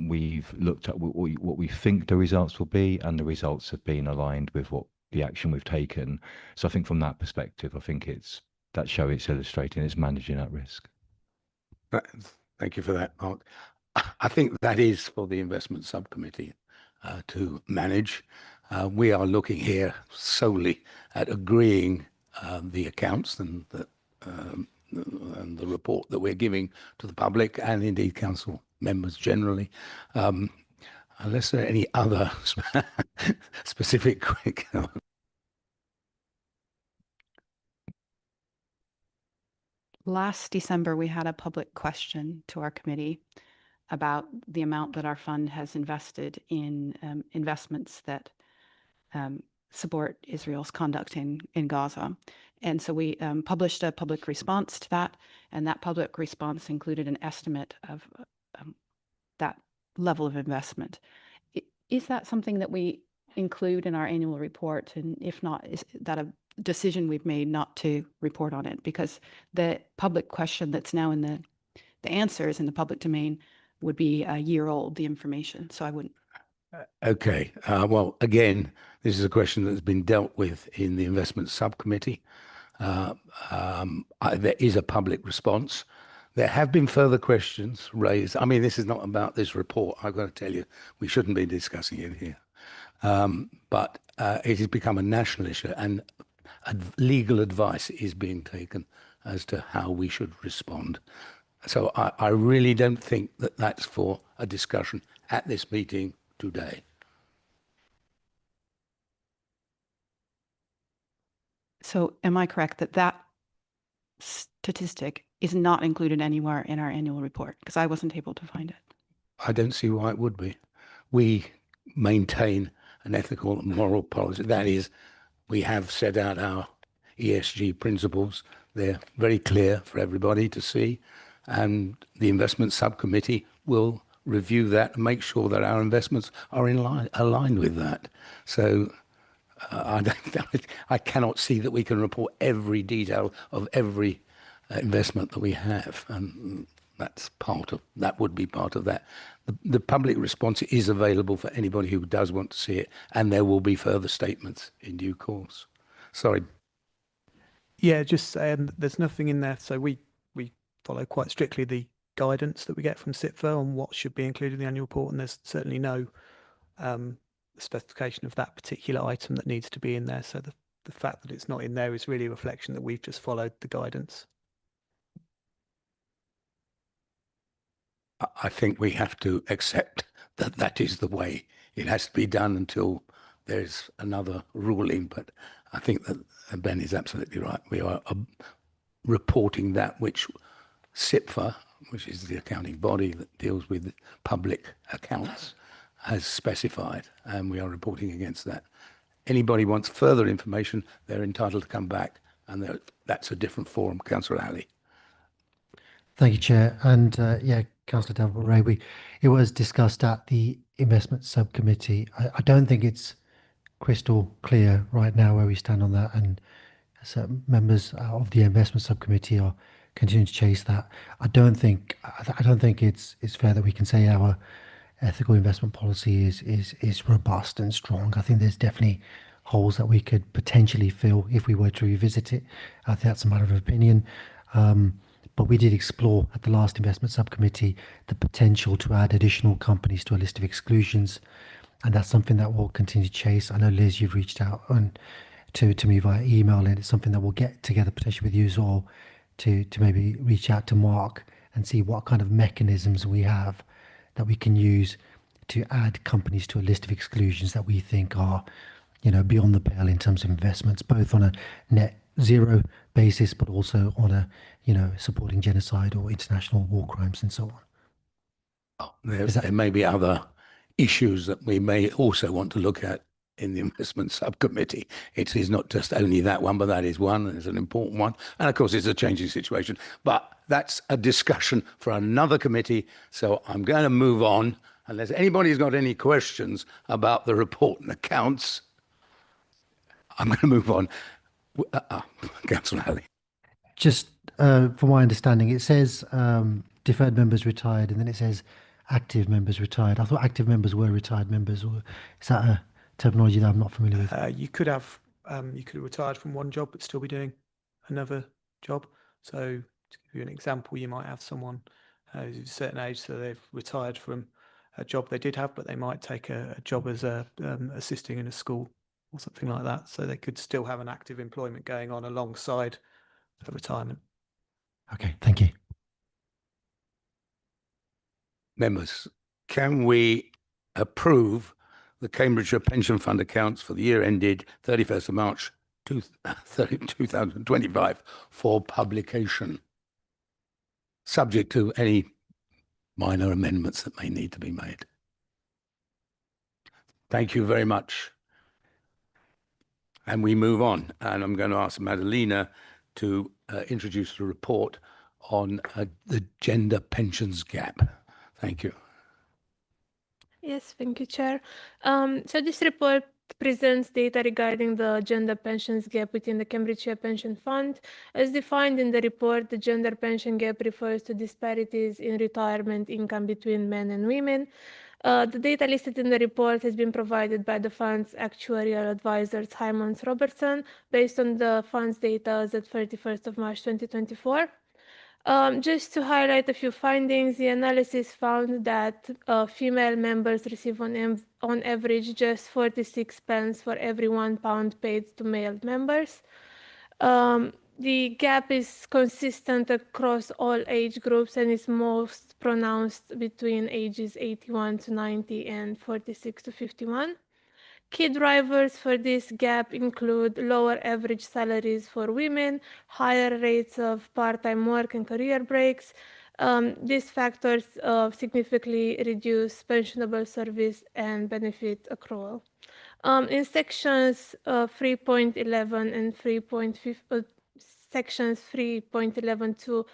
we've looked at what we think the results will be, and the results have been aligned with what the action we've taken. So I think from that perspective, I think it's illustrating it's managing that risk. Thank you for that, Mark. I think that is for the investment subcommittee to manage. We are looking here solely at agreeing the accounts and the report that we're giving to the public, and indeed council members generally. Unless there are any other specific quick. Last December, we had a public question to our committee about the amount that our fund has invested in investments that support Israel's conduct in Gaza. And so we published a public response to that, and that public response included an estimate of that level of investment. Is that something that we include in our annual report? And if not, is that a decision we've made not to report on it? Because the public question that's now in the answers in the public domain would be a year old, the information. So I wouldn't. Okay. Well, again, this is a question that's been dealt with in the investment subcommittee. There is a public response. There have been further questions raised. I mean, this is not about this report. I've got to tell you, we shouldn't be discussing it here. But it has become a national issue, and legal advice is being taken as to how we should respond. So I really don't think that that's for a discussion at this meeting today. So am I correct that that statistic is not included anywhere in our annual report? Because I wasn't able to find it. I don't see why it would be. We maintain an ethical and moral policy. That is, we have set out our ESG principles. They're very clear for everybody to see. And the investment subcommittee will review that and make sure that our investments are aligned with that. So I cannot see that we can report every detail of every investment that we have, and that would be part of that. The public response is available for anybody who does want to see it, and there will be further statements in due course. Sorry. Yeah, just saying there's nothing in there. So we follow quite strictly the guidance that we get from SIPFA on what should be included in the annual report, and there's certainly no specification of that particular item that needs to be in there. So the fact that it's not in there is really a reflection that we've just followed the guidance. I think we have to accept that that is the way it has to be done until there's another ruling. But I think that Ben is absolutely right. We are reporting that which SIPFA, which is the accounting body that deals with public accounts, has specified, and we are reporting against that. Anybody wants further information, they're entitled to come back, and that's a different forum. Councillor Ali. Thank you, Chair. And yeah, Councillor Davenport-Ray, it was discussed at the investment subcommittee. I don't think it's crystal clear right now where we stand on that, and certain members of the investment subcommittee are continuing to chase that. I don't think it's fair that we can say our ethical investment policy is robust and strong. I think there's definitely holes that we could potentially fill if we were to revisit it. I think that's a matter of opinion. But we did explore at the last investment subcommittee the potential to add additional companies to a list of exclusions, and that's something that we'll continue to chase. I know, Liz, you've reached out to me via email, and it's something that we'll get together potentially with you as well to maybe reach out to Mark and see what kind of mechanisms we have that we can use to add companies to a list of exclusions that we think are, beyond the pale in terms of investments, both on a net zero basis, but also on a, supporting genocide or international war crimes and so on. There may be other issues that we may also want to look at in the investment subcommittee. It is not just only that one, but that is one, and it's an important one. And of course, it's a changing situation. But that's a discussion for another committee. So I'm going to move on. Unless anybody's got any questions about the report and accounts, I'm going to move on. Councillor Halley. Just from my understanding, it says deferred members retired, and then it says active members retired. I thought active members were retired members, or is that a terminology that I'm not familiar with? You could have retired from one job but still be doing another job. So to give you an example, you might have someone who's a certain age, so they've retired from a job they did have, but they might take a job as assisting in a school or something like that. So they could still have an active employment going on alongside a retirement. Okay, thank you. Members, can we approve the Cambridgeshire Pension Fund accounts for the year ended 31st of March 2025 for publication, subject to any minor amendments that may need to be made? Thank you very much. And we move on, and I'm going to ask Madalena to introduce the report on the gender pensions gap. Thank you. Yes, thank you, Chair. So this report presents data regarding the gender pensions gap within the Cambridgeshire Pension Fund. As defined in the report, the gender pension gap refers to disparities in retirement income between men and women. The data listed in the report has been provided by the fund's actuarial advisor, Simons Robertson, based on the fund's data as at 31st of March 2024. Just to highlight a few findings, the analysis found that female members receive on average just 46 pence for every £1 paid to male members. The gap is consistent across all age groups and is most pronounced between ages 81 to 90 and 46 to 51. Key drivers for this gap include lower average salaries for women, higher rates of part-time work and career breaks. These factors significantly reduce pensionable service and benefit accrual. In sections 3.11 and 3.15, sections 3.11 to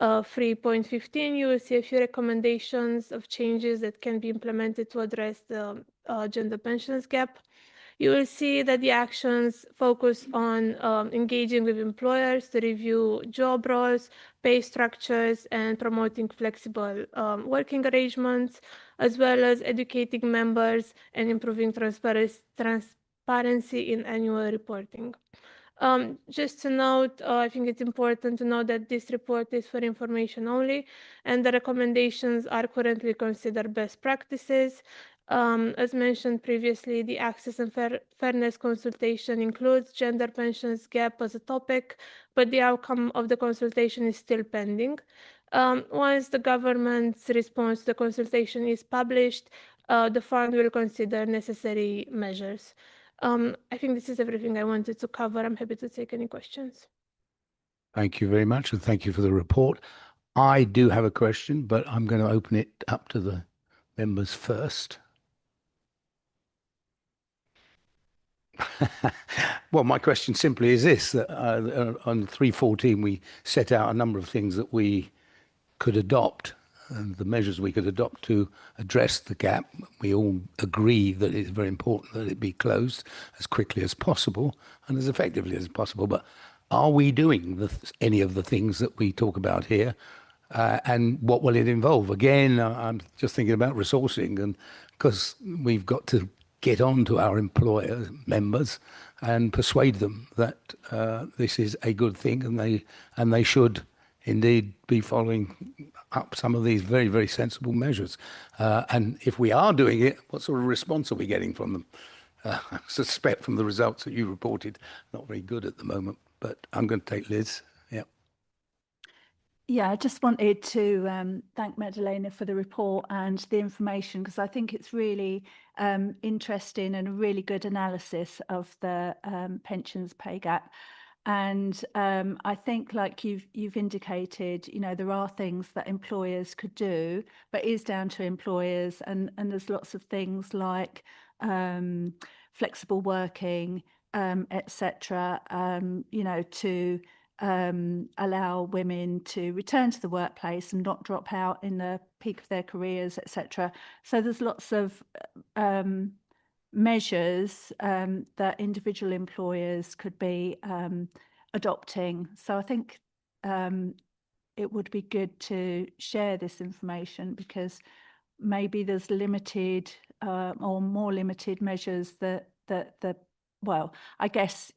3.15, you will see a few recommendations of changes that can be implemented to address the gender pensions gap. You will see that the actions focus on engaging with employers to review job roles, pay structures, and promoting flexible working arrangements, as well as educating members and improving transparency in annual reporting. Just to note, I think it's important to note that this report is for information only, and the recommendations are currently considered best practices. As mentioned previously, the Access and Fairness consultation includes gender pensions gap as a topic, but the outcome of the consultation is still pending. Once the government's response to the consultation is published, the fund will consider necessary measures. I think this is everything I wanted to cover. I'm happy to take any questions. Thank you very much, and thank you for the report. I do have a question, but I'm going to open it up to the members first. Well, my question simply is this, that on 314 we set out a number of things that we could adopt and the measures we could adopt to address the gap. We all agree that it's very important that it be closed as quickly as possible and as effectively as possible. But are we doing any of the things that we talk about here? And what will it involve? Again, I'm just thinking about resourcing, and because we've got to get on to our employer members and persuade them that this is a good thing, and they should indeed be following up some of these very, very sensible measures. And if we are doing it, what sort of response are we getting from them? I suspect from the results that you reported, not very good at the moment, but I'm going to take Liz. Yeah, I just wanted to thank Madalena for the report and the information, because I think it's really interesting and a really good analysis of the pensions pay gap. And I think, like you've indicated, you know, there are things that employers could do, but it is down to employers. And there's lots of things like flexible working, etc. To allow women to return to the workplace and not drop out in the peak of their careers, etc. So there's lots of measures that individual employers could be adopting. So I think it would be good to share this information, because maybe there's limited or more limited measures that well, I guess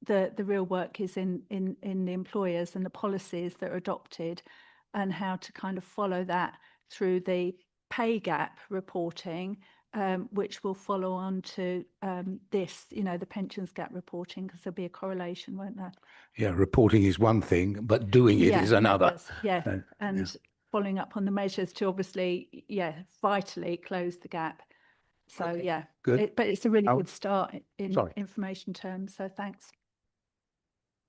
the real work is in the employers and the policies that are adopted, and how to kind of follow that through the pay gap reporting, which will follow on to this, the pensions gap reporting, because there'll be a correlation, won't there? Yeah, reporting is one thing, but doing it is another. Measures, yeah, and following up on the measures to obviously, vitally close the gap. So Okay, good. but it's a really Oh, good start in sorry. information terms. So thanks.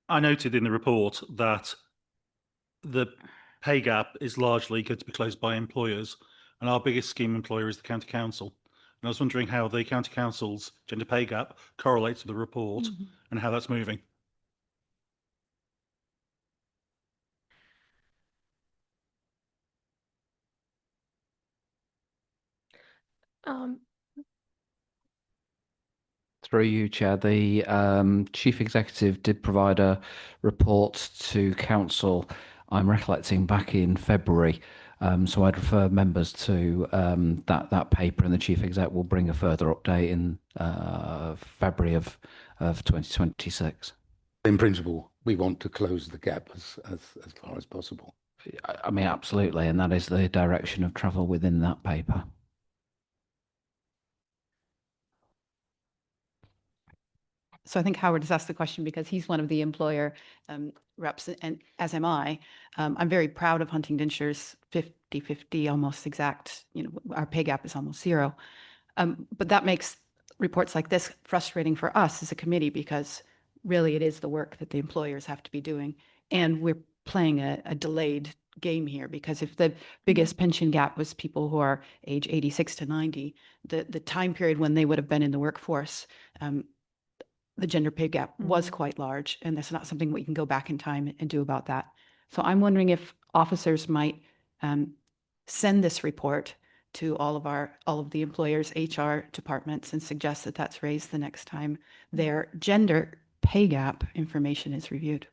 I noted in the report that the pay gap is largely going to be closed by employers, and our biggest scheme employer is the county council. And I was wondering how the county council's gender pay gap correlates with the report and how that's moving. Through you, Chair, the Chief Executive did provide a report to Council, I'm recollecting, back in February. So I'd refer members to that paper, and the Chief Exec will bring a further update in February of 2026. In principle, we want to close the gap as far as possible. I mean, absolutely, and that is the direction of travel within that paper. So I think Howard has asked the question because he's one of the employer reps, and as am I. I'm very proud of Huntingdonshire's 50-50, almost exact, our pay gap is almost zero. But that makes reports like this frustrating for us as a committee, because really it is the work that the employers have to be doing. And we're playing a delayed game here, because if the biggest pension gap was people who are age 86 to 90, the time period when they would have been in the workforce, the gender pay gap was quite large, and that's not something we can go back in time and do about that. So I'm wondering if officers might send this report to all of the employers' HR departments and suggest that that's raised the next time their gender pay gap information is reviewed.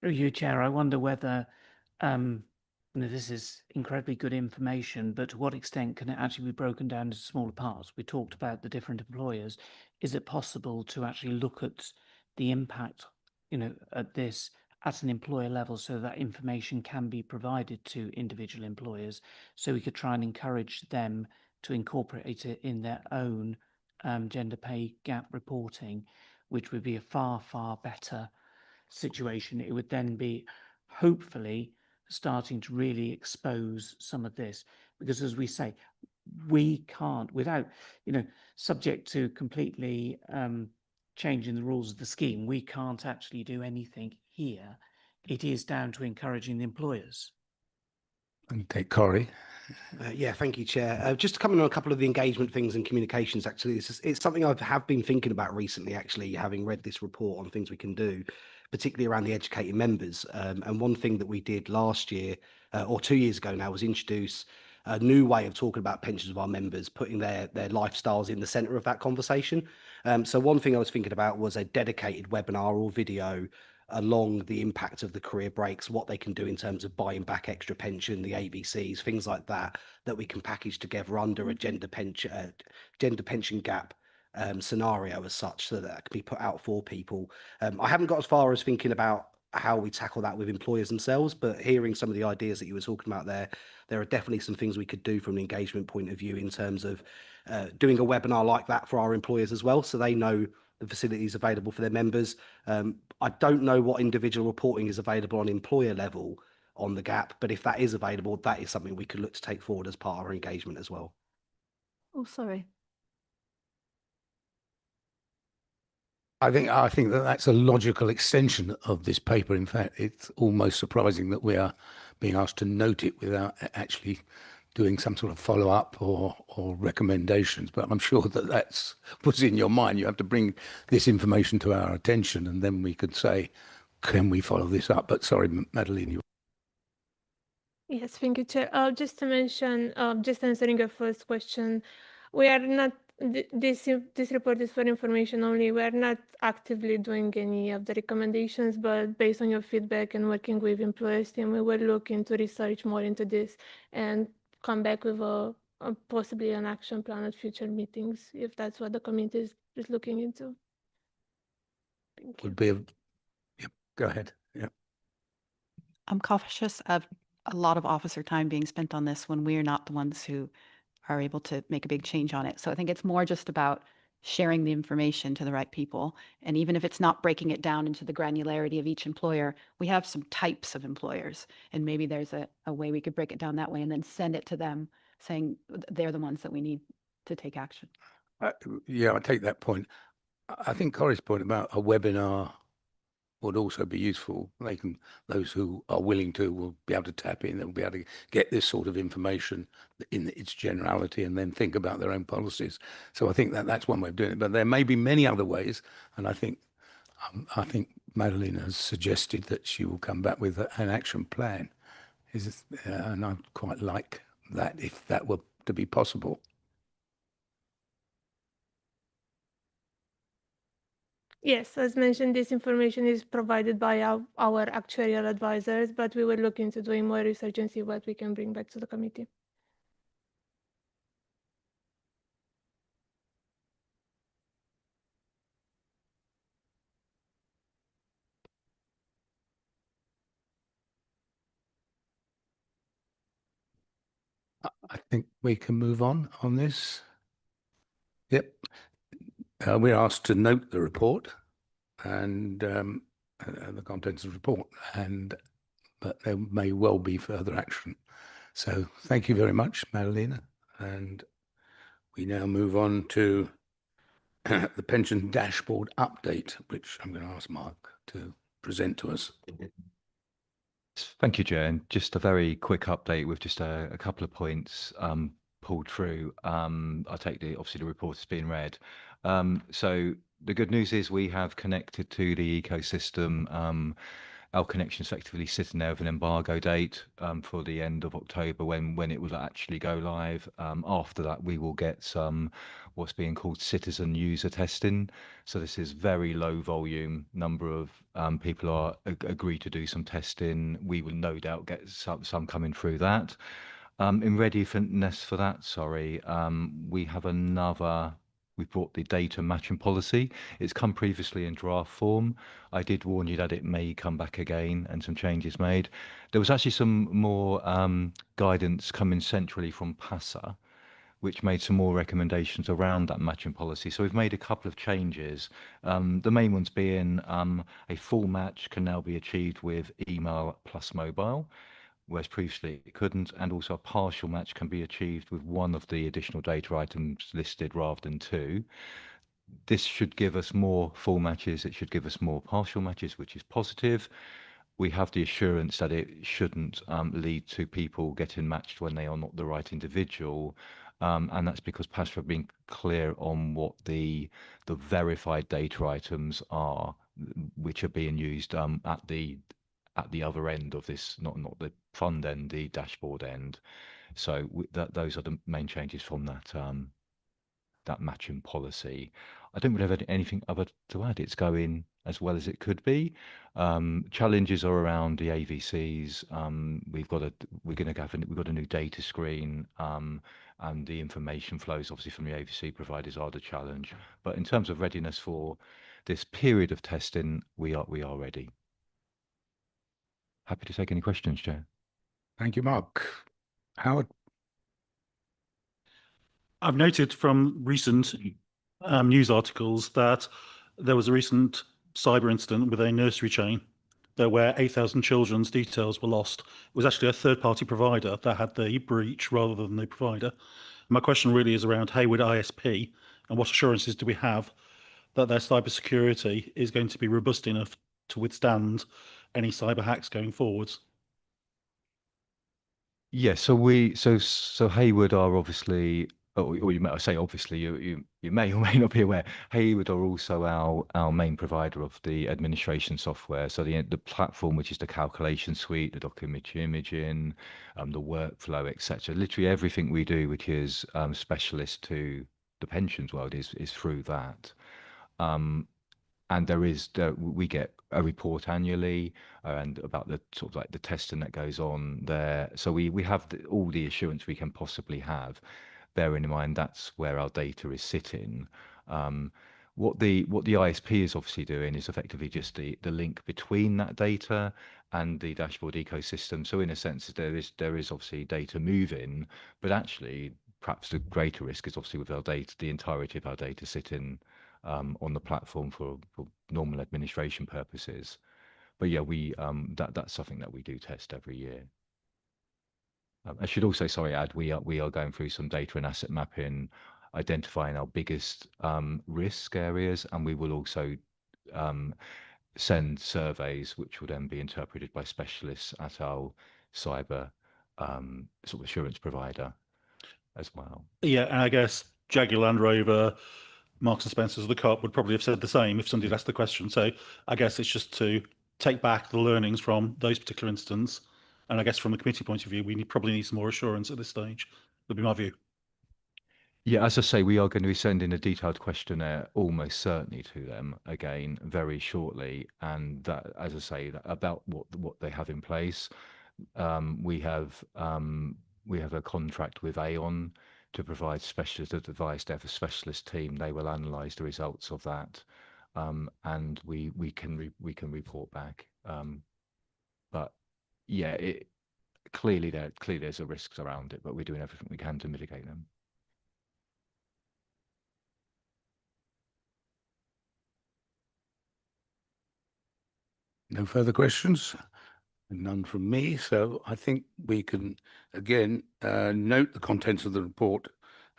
Through you, Chair, I wonder whether this is incredibly good information, but to what extent can it actually be broken down into smaller parts? We talked about the different employers. Is it possible to actually look at the impact, at this at an employer level, so that information can be provided to individual employers, so we could try and encourage them to incorporate it in their own gender pay gap reporting, which would be a far, far better situation. It would then be hopefully starting to really expose some of this, because as we say, we can't, without subject to completely changing the rules of the scheme, we can't actually do anything here. It is down to encouraging the employers. Okay, Corey. Yeah, thank you, Chair. Just to come in on a couple of the engagement things and communications, actually, it's something I have been thinking about recently, actually, having read this report on things we can do, particularly around the educated members. And one thing that we did last year, or 2 years ago now, was introduce a new way of talking about pensions of our members, putting their lifestyles in the centre of that conversation. So one thing I was thinking about was a dedicated webinar or video along the impact of the career breaks, what they can do in terms of buying back extra pension, the ABCs, things like that, that we can package together under a gender pension gap scenario as such, so that can be put out for people. I haven't got as far as thinking about how we tackle that with employers themselves, but hearing some of the ideas that you were talking about there are definitely some things we could do from an engagement point of view in terms of doing a webinar like that for our employers as well, so they know the facilities available for their members. I don't know what individual reporting is available on employer level on the gap, but if that is available, that is something we could look to take forward as part of our engagement as well. Oh, sorry. I think that that's a logical extension of this paper. In fact, it's almost surprising that we are being asked to note it without actually doing some sort of follow-up or recommendations, but I'm sure that that's what's in your mind. You have to bring this information to our attention, and then we could say, can we follow this up? But sorry, Madeline, you. Yes, thank you, Chair. Just to mention, just answering your first question, we are not, this report is for information only. We are not actively doing any of the recommendations, but based on your feedback and working with employers team, we will look into research more into this and come back with a possibly an action plan at future meetings, if that's what the committee is looking into. Thank you. Would be yeah, go ahead. Yeah. I'm cautious of a lot of officer time being spent on this when we're not the ones who are able to make a big change on it. So I think it's more just about sharing the information to the right people. And even if it's not breaking it down into the granularity of each employer, we have some types of employers. And maybe there's a way we could break it down that way and then send it to them saying they're the ones that we need to take action. Yeah, I take that point. I think Corey's point about a webinar would also be useful. Those who are willing to will be able to tap in. They'll be able to get this sort of information in its generality and then think about their own policies. So I think that that's one way of doing it. But there may be many other ways, and I think Madeline has suggested that she will come back with an action plan. And I'd quite like that if that were to be possible. Yes, as mentioned, this information is provided by our actuarial advisors, but we will look into doing more research and see what we can bring back to the committee. I think we can move on this. Yep. We're asked to note the report and the contents of the report, but there may well be further action. So thank you very much, Madalena. And we now move on to the pension dashboard update, which I'm going to ask Mark to present to us. Thank you, Joe. And just a very quick update with just a couple of points pulled through. I'll take obviously the report has been read. So the good news is we have connected to the ecosystem. Our connection is effectively sitting there with an embargo date for the end of October when it will actually go live. After that, we will get some what's being called citizen user testing. So this is very low volume. Number of people are agree to do some testing. We will no doubt get some coming through that. In readiness for that, we have we brought the data matching policy. It's come previously in draft form. I did warn you that it may come back again and some changes made. There was actually some more guidance coming centrally from PASA, which made some more recommendations around that matching policy. So we've made a couple of changes. The main ones being a full match can now be achieved with email plus mobile, whereas previously it couldn't, and also a partial match can be achieved with one of the additional data items listed rather than two. This should give us more full matches. It should give us more partial matches, which is positive. We have the assurance that it shouldn't lead to people getting matched when they are not the right individual. And that's because PASA have been clear on what the verified data items are, which are being used at the other end of this, not the front end, the dashboard end. So those are the main changes from that matching policy. I don't really have anything other to add. It's going as well as it could be. Challenges are around the AVCs. We've got a new data screen, and the information flows obviously from the AVC providers are the challenge. But in terms of readiness for this period of testing, we are ready. Happy to take any questions, Joe. Thank you, Mark. Howard? I've noted from recent news articles that there was a recent cyber incident with a nursery chain where 8,000 children's details were lost. It was actually a third-party provider that had the breach rather than the provider. My question really is around Hayward ISP and what assurances do we have that their cybersecurity is going to be robust enough to withstand any cyber hacks going forwards? Yeah, so Hayward are obviously, or you may I say obviously, you may or may not be aware, Hayward are also our main provider of the administration software. So the platform, which is the calculation suite, the document imaging, the workflow, etc. Literally everything we do, which is specialist to the pensions world, is through that. And we get a report annually and about the sort of like the testing that goes on there. So we have all the assurance we can possibly have, bearing in mind that's where our data is sitting. What the ISP is obviously doing is effectively just the link between that data and the dashboard ecosystem. So in a sense, there is obviously data moving, but actually perhaps the greater risk is obviously with our data, the entirety of our data sitting on the platform for normal administration purposes. But yeah, that's something that we do test every year. I should also, sorry, add, we are going through some data and asset mapping, identifying our biggest risk areas, and we will also send surveys which will then be interpreted by specialists at our cyber sort of assurance provider as well. Yeah, and I guess Jaguar Land Rover, Marks and Spencer's, the Co-op would probably have said the same if somebody had asked the question. So I guess it's just to take back the learnings from those particular instances. And I guess from the committee point of view, we probably need some more assurance at this stage. Would be my view. Yeah, as I say, we are going to be sending a detailed questionnaire almost certainly to them again very shortly. And that, as I say, about what they have in place. We have a contract with Aon to provide specialist advice. They have a specialist team. They will analyse the results of that, and we can report back. But yeah, clearly there's a risks around it, but we're doing everything we can to mitigate them. No further questions? None from me. So I think we can again note the contents of the report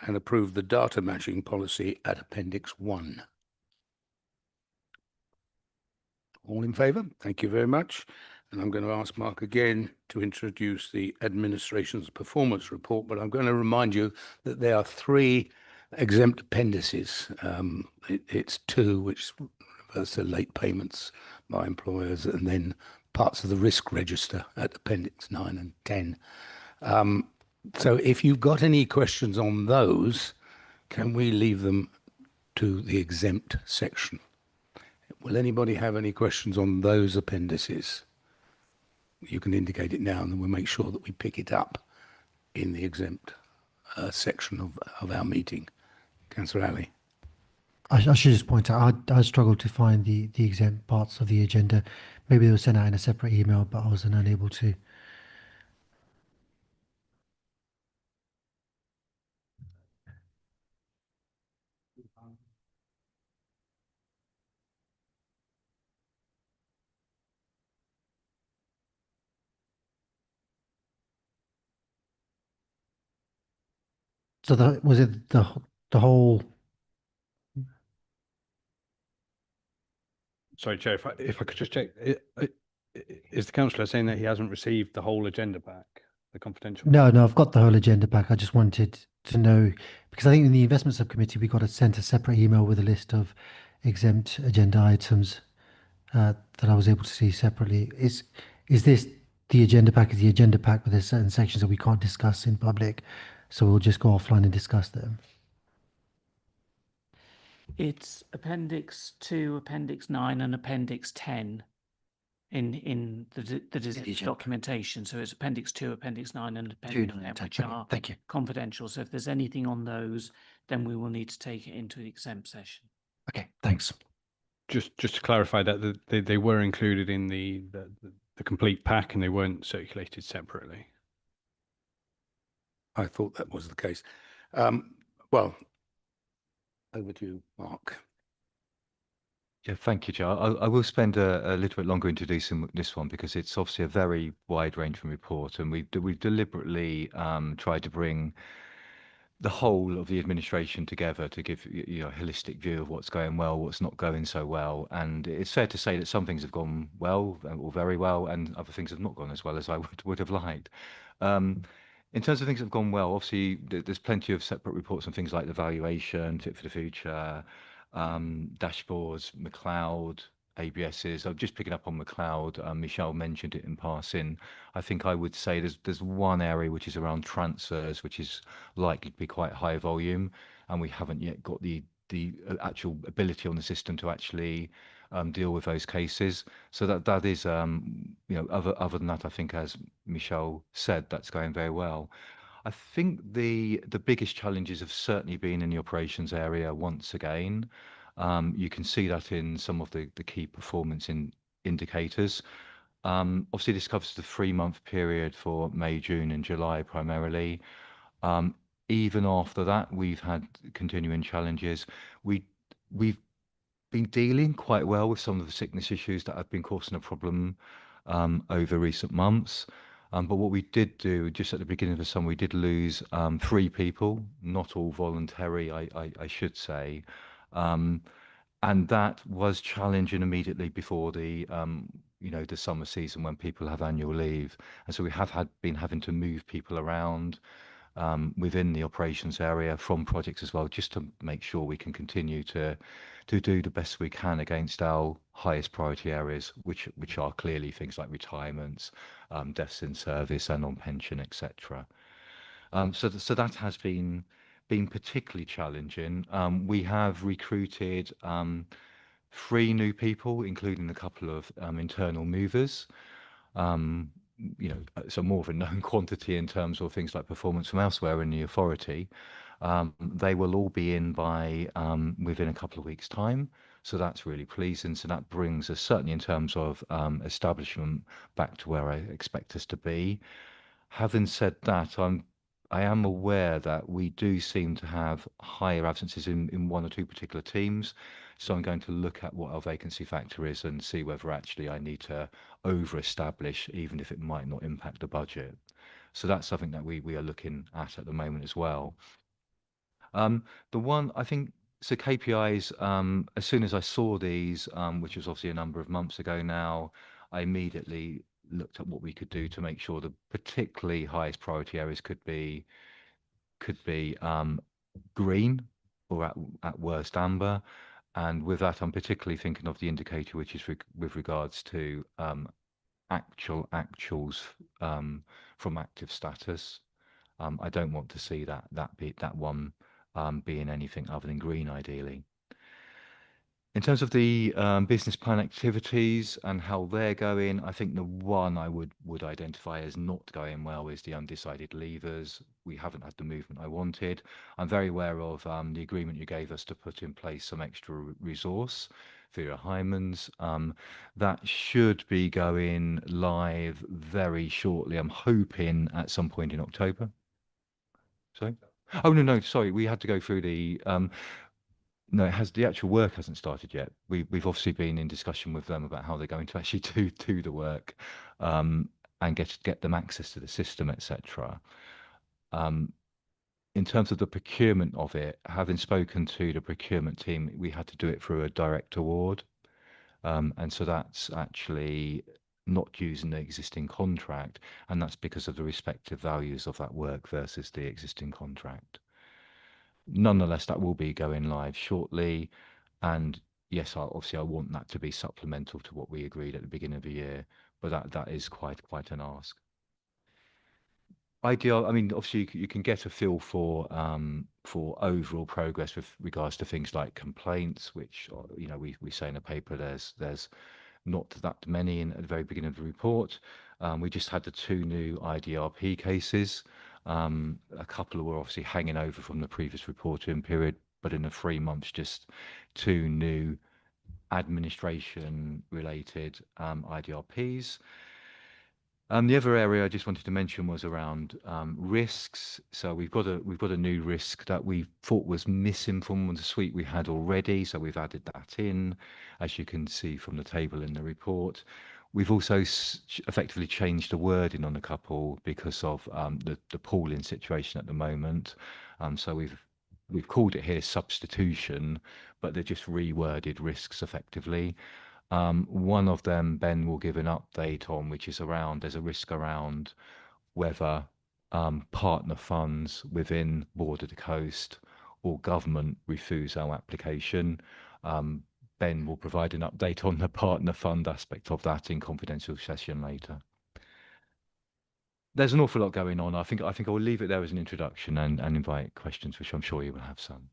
and approve the data matching policy at Appendix 1. All in favour? Thank you very much. And I'm going to ask Mark again to introduce the administration's performance report, but I'm going to remind you that there are 3 exempt appendices. It's 2, which refers to late payments by employers, and then parts of the risk register at Appendix 9 and 10. So if you've got any questions on those, can we leave them to the exempt section? Will anybody have any questions on those appendices? You can indicate it now, and then we'll make sure that we pick it up in the exempt section of our meeting. Councillor Ali. I should just point out, I struggled to find the exempt parts of the agenda. Maybe they were sent out in a separate email, but I was unable to. So was it the whole? Sorry, Chair, if I could just check, is the councillor saying that he hasn't received the whole agenda back, the confidential? No, I've got the whole agenda back. I just wanted to know, because I think in the investment subcommittee, we got sent a separate email with a list of exempt agenda items that I was able to see separately. Is this the agenda pack? Is the agenda pack, but there's certain sections that we can't discuss in public, so we'll just go offline and discuss them. It's Appendix 2, Appendix 9, and Appendix 10 in the documentation. So it's Appendix 2, Appendix 9, and Appendix 10, which are confidential. So if there's anything on those, then we will need to take it into the exempt session. Okay, thanks. Just to clarify that they were included in the complete pack and they weren't circulated separately. I thought that was the case. Well, over to you, Mark. Yeah, thank you, Joe. I will spend a little bit longer introducing this one because it's obviously a very wide-ranging report, and we've deliberately tried to bring the whole of the administration together to give a holistic view of what's going well, what's not going so well. And it's fair to say that some things have gone well or very well, and other things have not gone as well as I would have liked. In terms of things that have gone well, obviously there's plenty of separate reports on things like the valuation, Fit for the Future, dashboards, McLeod, ABSs. I'm just picking up on McLeod. Michelle mentioned it in passing. I think I would say there's one area which is around transfers, which is likely to be quite high volume, and we haven't yet got the actual ability on the system to actually deal with those cases. So that is, other than that, I think, as Michelle said, that's going very well. I think the biggest challenges have certainly been in the operations area once again. You can see that in some of the key performance indicators. Obviously, this covers the 3-month period for May, June, and July primarily. Even after that, we've had continuing challenges. We've been dealing quite well with some of the sickness issues that have been causing a problem over recent months. But what we did do just at the beginning of the summer, we did lose 3 people, not all voluntary, I should say. And that was challenging immediately before the the summer season when people have annual leave. And so we have been having to move people around within the operations area from projects as well, just to make sure we can continue to do the best we can against our highest priority areas, which are clearly things like retirements, deaths in service, and on pension, etc. So that has been particularly challenging. We have recruited 3 new people, including a couple of internal movers. So more of a known quantity in terms of things like performance from elsewhere in the authority. They will all be in by within a couple of weeks' time. So that's really pleasing. So that brings us, certainly in terms of establishment, back to where I expect us to be. Having said that, I am aware that we do seem to have higher absences in 1 or 2 particular teams. So I'm going to look at what our vacancy factor is and see whether actually I need to over-establish, even if it might not impact the budget. So that's something that we are looking at the moment as well. The one, I think, so KPIs, as soon as I saw these, which was obviously a number of months ago now, I immediately looked at what we could do to make sure the particularly highest priority areas could be green or at worst amber. And with that, I'm particularly thinking of the indicator, which is with regards to actuals from active status. I don't want to see that one being anything other than green, ideally. In terms of the business plan activities and how they're going, I think the one I would identify as not going well is the undecided leavers. We haven't had the movement I wanted. I'm very aware of the agreement you gave us to put in place some extra resource for your Hymans. That should be going live very shortly. I'm hoping at some point in October. Sorry? Oh, no, sorry. We had to go through the... No, the actual work hasn't started yet. We've obviously been in discussion with them about how they're going to actually do the work and get them access to the system, etc. In terms of the procurement of it, having spoken to the procurement team, we had to do it through a direct award. And so that's actually not using the existing contract, and that's because of the respective values of that work versus the existing contract. Nonetheless, that will be going live shortly, and yes, obviously I want that to be supplemental to what we agreed at the beginning of the year, but that is quite an ask. Ideal, I mean, obviously you can get a feel for overall progress with regards to things like complaints, which we say in the paper there's not that many at the very beginning of the report. We just had the 2 new IDRP cases. A couple were obviously hanging over from the previous reporting period, but in the 3 months, just 2 new administration-related IDRPs. The other area I just wanted to mention was around risks. So we've got a new risk that we thought was missing from the suite we had already. So we've added that in, as you can see from the table in the report. We've also effectively changed the wording on a couple because of the pooling situation at the moment. So we've called it here substitution, but they're just reworded risks effectively. One of them Ben will give an update on, which is there's a risk around whether partner funds within Border to Coast or government refuse our application. Ben will provide an update on the partner fund aspect of that in confidential session later. There's an awful lot going on. I think I will leave it there as an introduction and invite questions, which I'm sure you will have some.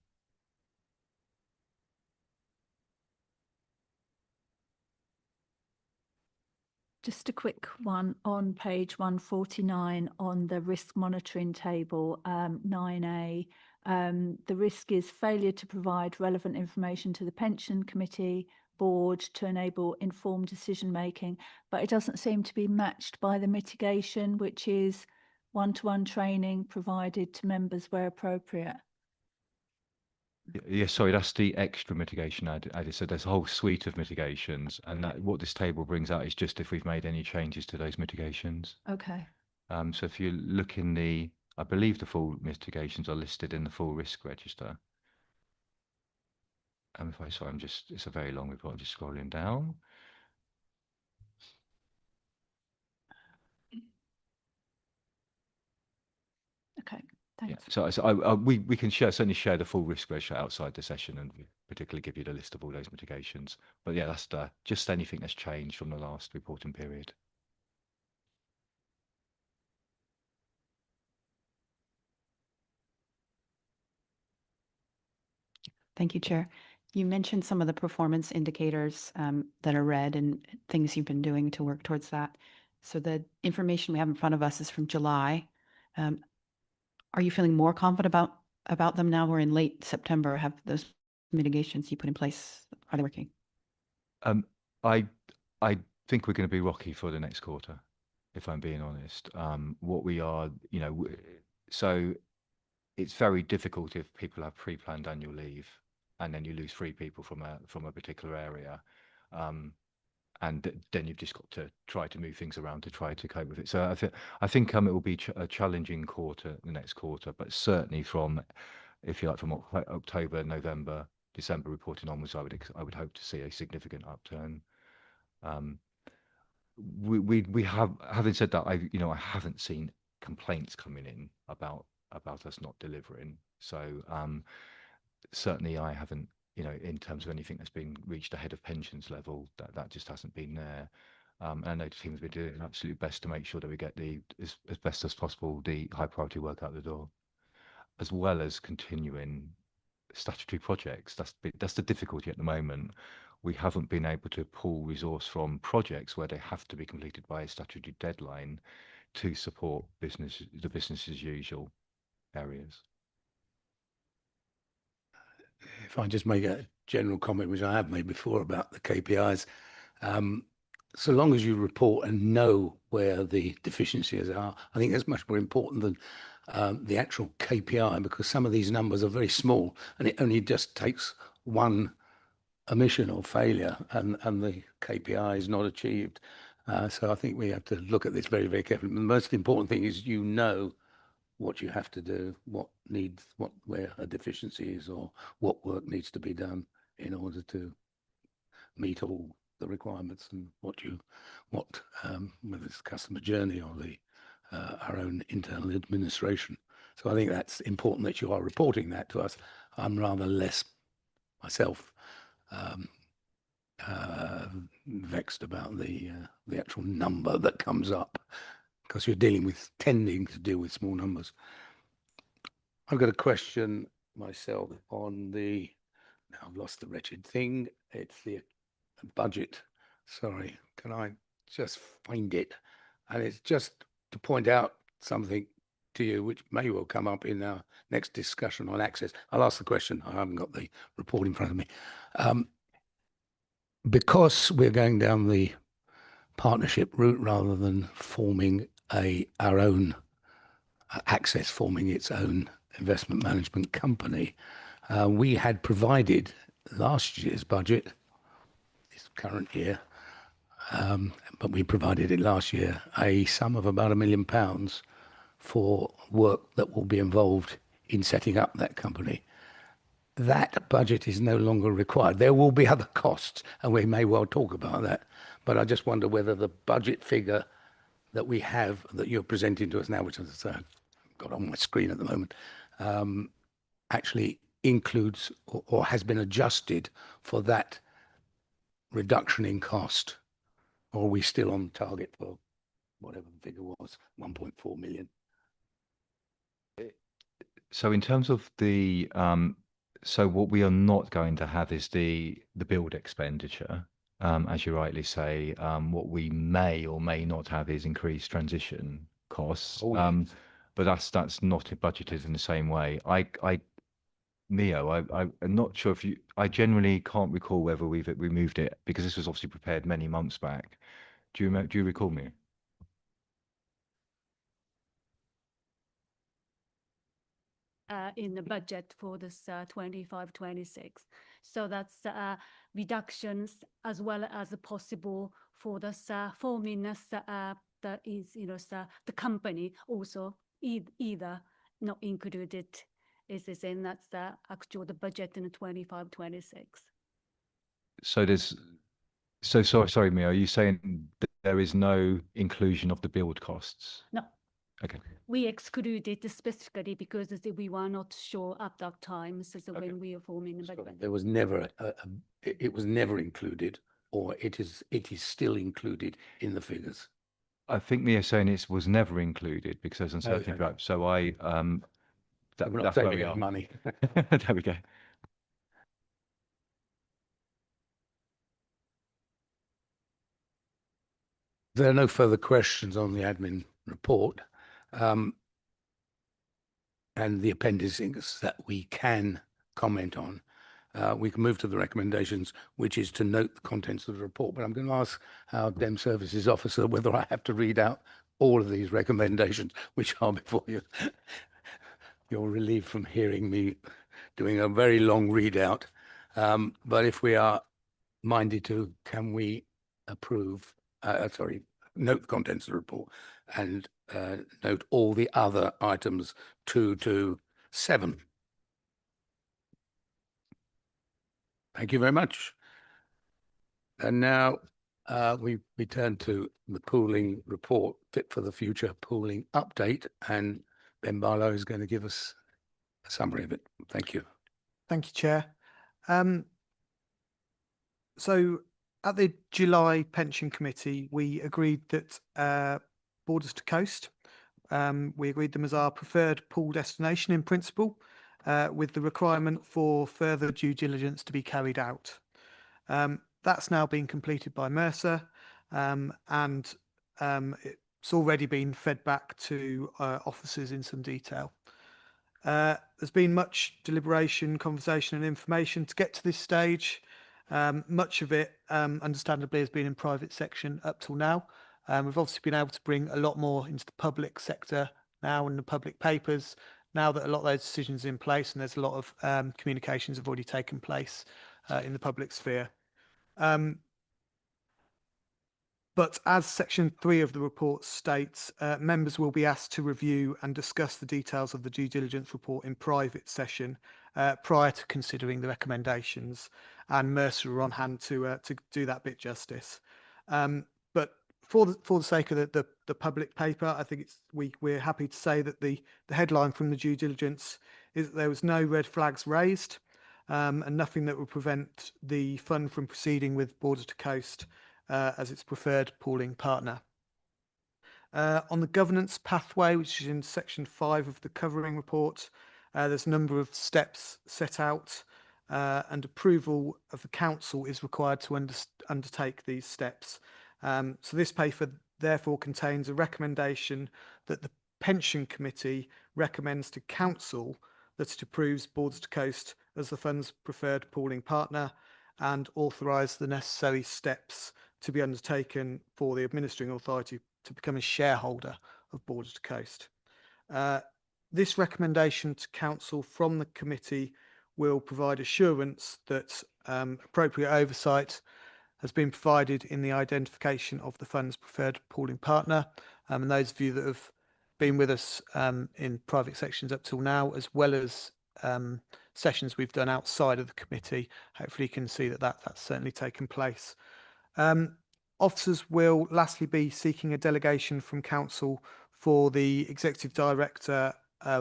Just a quick one on page 149 on the risk monitoring table, 9A. The risk is failure to provide relevant information to the pension committee board to enable informed decision making, but it doesn't seem to be matched by the mitigation, which is one-to-one training provided to members where appropriate. Yeah, sorry, that's the extra mitigation added. So there's a whole suite of mitigations, and that what this table brings out is just if we've made any changes to those mitigations. Okay. So if you look in the, I believe the full mitigations are listed in the full risk register. Sorry, it's a very long report, I'm just scrolling down. Okay, thanks. Yeah, so we can certainly share the full risk register outside the session and particularly give you the list of all those mitigations. But yeah, that's just anything that's changed from the last reporting period. Thank you, Chair. You mentioned some of the performance indicators that are red and things you've been doing to work towards that. So the information we have in front of us is from July. Are you feeling more confident about them now? We're in late September. Have those mitigations you put in place, are they working? I think we're going to be rocky for the next quarter, if I'm being honest. What we are, so it's very difficult if people have pre-planned annual leave and then you lose 3 people from a particular area. And then you've just got to try to move things around to try to cope with it. So I think it will be a challenging quarter, the next quarter, but certainly from, if you like, from October, November, December reporting onwards, I would hope to see a significant upturn. We have, having said that, I haven't seen complaints coming in about us not delivering. So certainly I haven't, in terms of anything that's been reached ahead of pensions level, that just hasn't been there. And I know the team's been doing an absolute best to make sure that we get as best as possible the high priority work out the door, as well as continuing statutory projects. That's the difficulty at the moment. We haven't been able to pull resource from projects where they have to be completed by a statutory deadline to support the business as usual areas. If I just make a general comment, which I have made before about the KPIs, so long as you report and know where the deficiencies are, I think that's much more important than the actual KPI, because some of these numbers are very small and it only just takes one omission or failure and the KPI is not achieved. So I think we have to look at this very, very carefully. The most important thing is what you have to do, where a deficiency is, or what work needs to be done in order to meet all the requirements, and whether it's customer journey or our own internal administration. So I think that's important that you are reporting that to us. I'm rather less myself vexed about the actual number that comes up, because you're tending to deal with small numbers. I've got a question myself on now I've lost the wretched thing. It's the budget. Sorry, can I just find it? And it's just to point out something to you, which may well come up in our next discussion on access. I'll ask the question. I haven't got the report in front of me. Because we're going down the partnership route rather than forming our own Access forming its own investment management company, we had provided last year's budget, this current year, but we provided it last year, a sum of about £1 million for work that will be involved in setting up that company. That budget is no longer required. There will be other costs, and we may well talk about that, but I just wonder whether the budget figure that we have, that you're presenting to us now, which, as I say, got on my screen at the moment, actually includes or has been adjusted for that reduction in cost? Or are we still on target for whatever the figure was, 1.4 million? So in terms of the so what we are not going to have is the build expenditure, as you rightly say. What we may or may not have is increased transition costs. Oh, yes. But that's not budgeted in the same way. Mio, I'm not sure if you. I generally can't recall whether we've removed it because this was obviously prepared many months back. Do you recall, Mio? In the budget for this 25-26. So that's reductions as well as possible for this forming that is, the company also either not included is in that's the actual the budget in the 25-26. So sorry, Mio, are you saying that there is no inclusion of the build costs? No. Okay. We excluded specifically because we were not sure at that time. So when we are forming the budget. There was never it was never included, or it is still included in the figures. I think Mio saying it was never included because there's uncertainty Okay. about. So I We're not that's where saving we any are. money. There we go. There are no further questions on the admin report. And the appendices that we can comment on. We can move to the recommendations, which is to note the contents of the report. But I'm going to ask our Dem Services Officer whether I have to read out all of these recommendations, which are before you. You're relieved from hearing me doing a very long readout. But if we are minded to, can we approve, note the contents of the report and note all the other items 2 to 7. Thank you very much. And now we turn to the pooling report, Fit for the Future pooling update, and Ben Barlow is going to give us a summary of it. Thank you. Thank you, Chair. So at the July Pension Committee, we agreed that Borders to Coast, we agreed them as our preferred pool destination in principle, with the requirement for further due diligence to be carried out. That's now been completed by Mercer, and it's already been fed back to officers in some detail. There's been much deliberation, conversation and information to get to this stage. Much of it, understandably, has been in private section up till now. We've obviously been able to bring a lot more into the public sector now in the public papers, now that a lot of those decisions are in place and there's a lot of communications have already taken place in the public sphere. But as section 3 of the report states, members will be asked to review and discuss the details of the due diligence report in private session prior to considering the recommendations, and Mercer are on hand to do that bit justice. But for the sake of the public paper, I think we're happy to say that the headline from the due diligence is that there was no red flags raised, and nothing that would prevent the fund from proceeding with Borders to Coast as its preferred pooling partner. On the governance pathway, which is in section 5 of the covering report, there's a number of steps set out, and approval of the council is required to undertake these steps. So this paper therefore contains a recommendation that the Pension Committee recommends to council that it approves Borders to Coast as the fund's preferred pooling partner and authorise the necessary steps to be undertaken for the administering authority to become a shareholder of Borders to Coast. This recommendation to council from the committee will provide assurance that appropriate oversight has been provided in the identification of the fund's preferred pooling partner. And those of you that have been with us in private sections up till now, as well as sessions we've done outside of the committee, hopefully you can see that that's certainly taken place. Officers will lastly be seeking a delegation from council for the executive director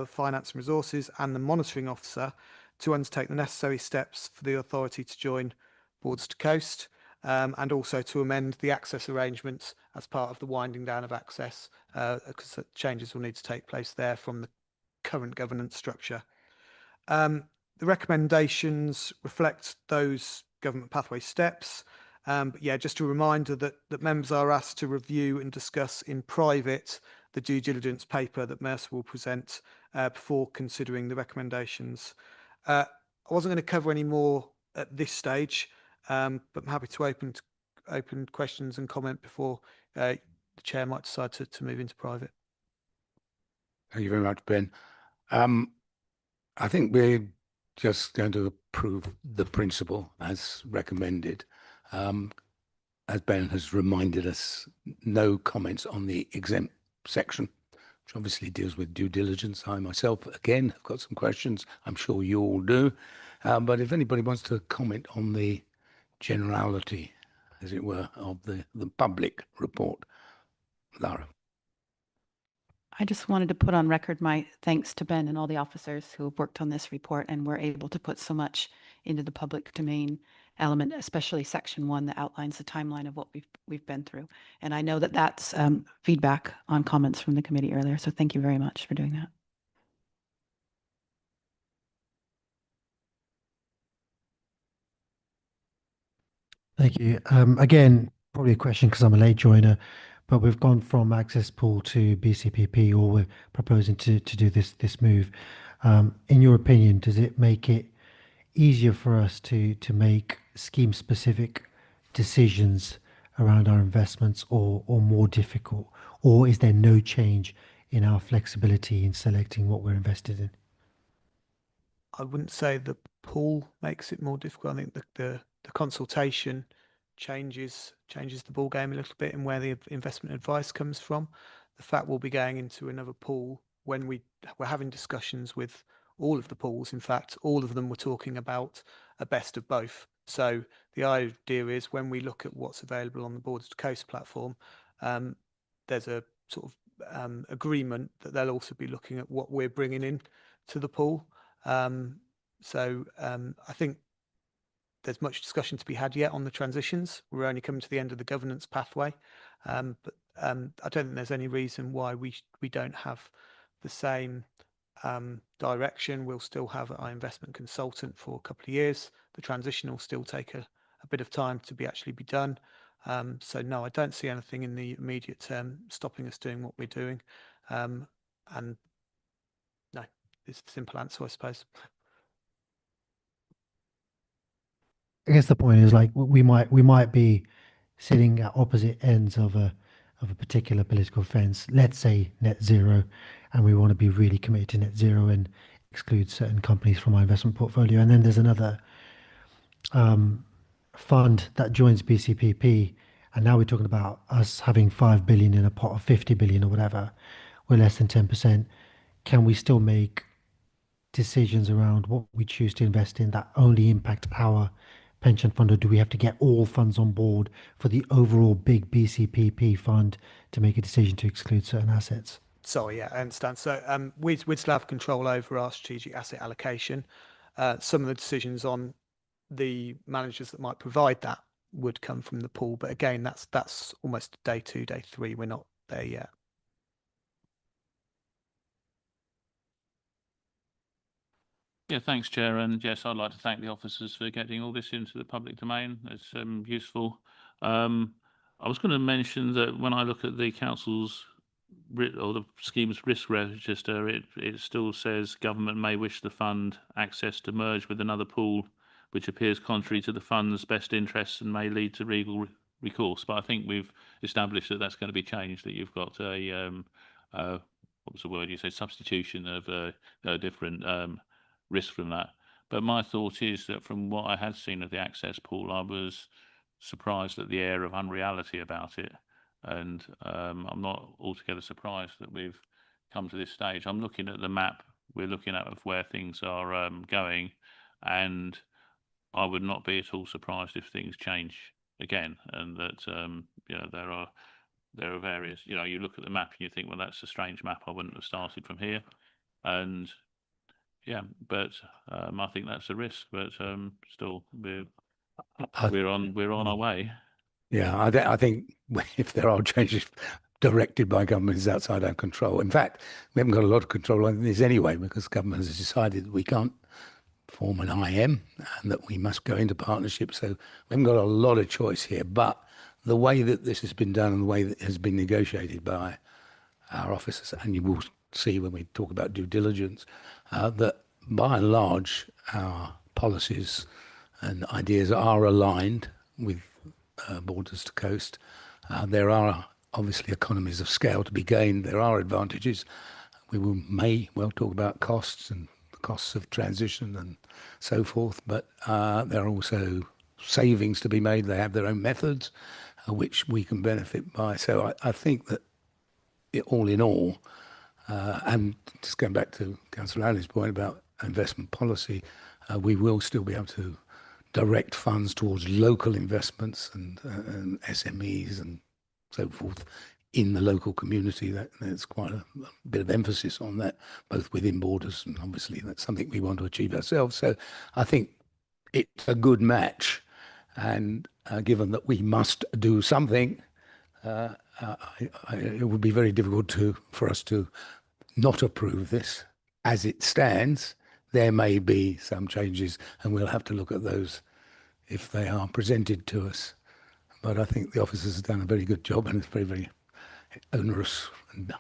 Finance and Resources and the Monitoring Officer to undertake the necessary steps for the authority to join Borders to Coast, and also to amend the access arrangements as part of the winding down of access, because changes will need to take place there from the current governance structure. The recommendations reflect those government pathway steps. But yeah, just a reminder that members are asked to review and discuss in private the due diligence paper that Mercer will present before considering the recommendations. I wasn't going to cover any more at this stage, but I'm happy to open questions and comment before the chair might decide to move into private. Thank you very much, Ben. I think we're just going to approve the principle as recommended. As Ben has reminded us, no comments on the exempt section, which obviously deals with due diligence. I myself, again, have got some questions. I'm sure you all do. But if anybody wants to comment on the generality, as it were, of the public report, Lara. I just wanted to put on record my thanks to Ben and all the officers who have worked on this report and were able to put so much into the public domain element, especially section 1 that outlines the timeline of what we've been through. And I know that that's feedback on comments from the committee earlier. So thank you very much for doing that. Thank you. Again, probably a question because I'm a late joiner, but we've gone from access pool to BCPP, or we're proposing to do this move. In your opinion, does it make it easier for us to make scheme specific decisions around our investments, or more difficult, or is there no change in our flexibility in selecting what we're invested in? I wouldn't say the pool makes it more difficult. I think the consultation changes the ball game a little bit in where the investment advice comes from. The fact we'll be going into another pool when we're having discussions with all of the pools. In fact, all of them were talking about a best of both. So the idea is when we look at what's available on the Borders to Coast platform, there's a sort of agreement that they'll also be looking at what we're bringing in to the pool. So I think there's much discussion to be had yet on the transitions. We're only coming to the end of the governance pathway, but I don't think there's any reason why we don't have the same direction. We'll still have our investment consultant for a couple of years. The transition will still take a bit of time to actually be done. So no, I don't see anything in the immediate term stopping us doing what we're doing. And no, it's a simple answer, I suppose. I guess the point is, like, we might be sitting at opposite ends of a particular political fence. Let's say net zero, and we want to be really committed to net zero and exclude certain companies from our investment portfolio. And then there's another fund that joins BCPP, and now we're talking about us having 5 billion in a pot of 50 billion or whatever. We're less than 10%. Can we still make decisions around what we choose to invest in that only impact our pension fund, or do we have to get all funds on board for the overall big BCPP fund to make a decision to exclude certain assets? Sorry, yeah, I understand. So we'd still have control over our strategic asset allocation. Some of the decisions on the managers that might provide that would come from the pool, but again, that's almost day 2, day 3. We're not there yet. Yeah, thanks, Chair. And yes, I'd like to thank the officers for getting all this into the public domain. It's useful. I was going to mention that when I look at the council's or the scheme's risk register, it still says government may wish the fund access to merge with another pool, which appears contrary to the fund's best interests and may lead to legal recourse. But I think we've established that that's going to be changed, that you've got a, what was the word you say, substitution of a different risk from that. But my thought is that from what I had seen of the access pool, I was surprised at the air of unreality about it. And I'm not altogether surprised that we've come to this stage. I'm looking at the map we're looking at of where things are going, and I would not be at all surprised if things change again, and that you know, there are various, you know, you look at the map and you think, well, that's a strange map, I wouldn't have started from here. And yeah, but I think that's a risk. But still, we're on our way. Yeah, I think if there are changes directed by government, it's outside our control. In fact, we haven't got a lot of control on this anyway, because government has decided that we can't form an IM and that we must go into partnership. So we haven't got a lot of choice here. But the way that this has been done and the way that it has been negotiated by our officers, and you will see when we talk about due diligence, that by and large, our policies and ideas are aligned with Borders to Coast. There are obviously economies of scale to be gained. There are advantages. We may well talk about costs and the costs of transition and so forth, but there are also savings to be made. They have their own methods, which we can benefit by. So I think that all in all, and just going back to Councillor Allen's point about investment policy, we will still be able to direct funds towards local investments and SMEs and so forth in the local community. There's quite a bit of emphasis on that, both within Borders, and obviously that's something we want to achieve ourselves. So I think it's a good match, and given that we must do something, it would be very difficult for us to not approve this as it stands. There may be some changes, and we'll have to look at those if they are presented to us. But I think the officers have done a very good job, and it's very, very onerous and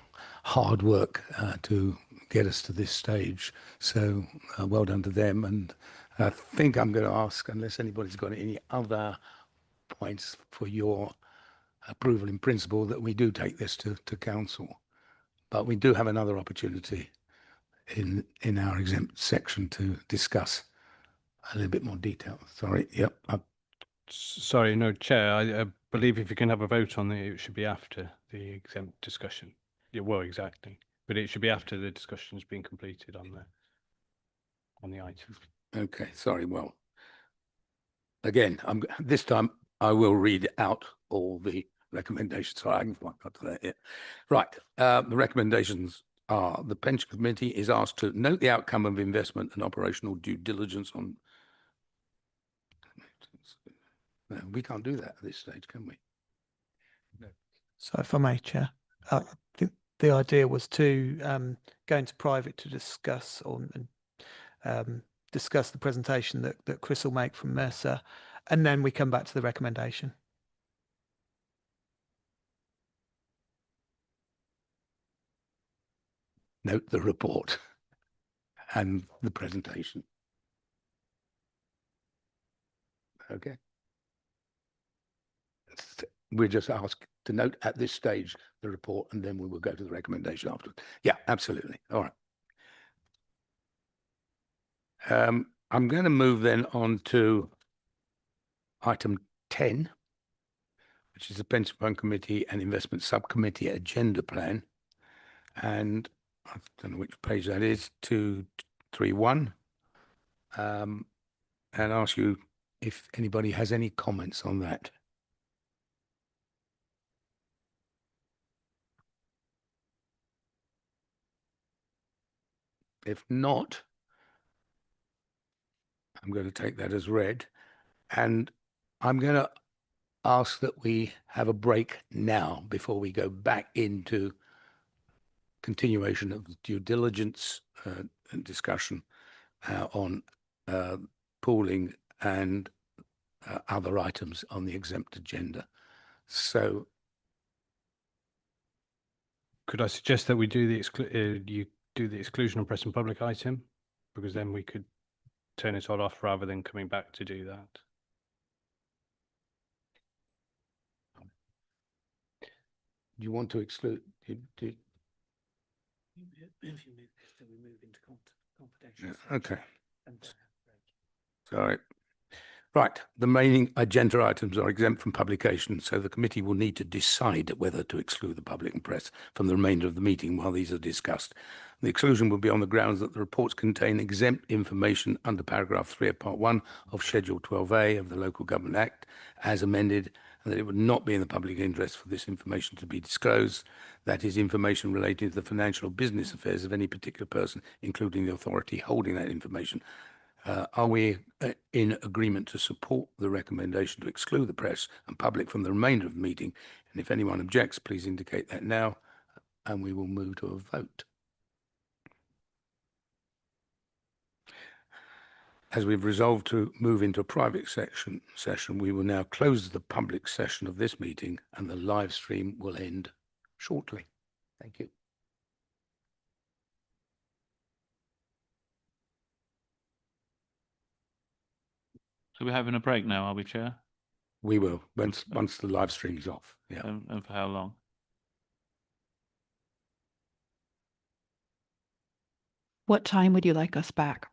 hard work to get us to this stage. So well done to them. And I think I'm going to ask, unless anybody's got any other points for your approval in principle, that we do take this to council. But we do have another opportunity in our exempt section to discuss a little bit more detail. Sorry. Yep. Sorry, no, Chair. I believe if you can have a vote on it should be after the exempt discussion. Yeah, well, exactly. But it should be after the discussion's been completed on the item. Okay. Sorry. Well, again, this time I will read out all the recommendations. Sorry, I haven't got to that yet. Right. The recommendations are: the Pension Committee is asked to note the outcome of investment and operational due diligence on. No, we can't do that at this stage, can we? No. So if I may, Chair, I think the idea was to go into private to discuss discuss the presentation that Chris will make from Mercer, and then we come back to the recommendation. Note the report and the presentation. Okay. We're just asked to note at this stage the report, and then we will go to the recommendation afterwards. Yeah, absolutely. All right. I'm going to move then on to item 10, which is the Pension Fund Committee and Investment Subcommittee Agenda Plan. And I don't know which page that is, 231. And ask you if anybody has any comments on that. If not, I'm going to take that as read, and I'm going to ask that we have a break now before we go back into continuation of the due diligence and discussion on pooling and other items on the exempt agenda. So could I suggest that we do the exclusion of press and public item, because then we could turn it all off rather than coming back to do that. Do you want to exclude? Okay. Sorry. Right. The main agenda items are exempt from publication, so the committee will need to decide whether to exclude the public and press from the remainder of the meeting while these are discussed. The exclusion will be on the grounds that the reports contain exempt information under paragraph 3 of part 1 of Schedule 12A of the Local Government Act, as amended, and that it would not be in the public interest for this information to be disclosed. That is information relating to the financial or business affairs of any particular person, including the authority holding that information. Are we in agreement to support the recommendation to exclude the press and public from the remainder of the meeting? And if anyone objects, please indicate that now, and we will move to a vote. As we've resolved to move into a private session, we will now close the public session of this meeting, and the live stream will end shortly. Thank you. So we're having a break now, are we, Chair? We will, once the live stream is off. Yeah. And for how long? What time would you like us back?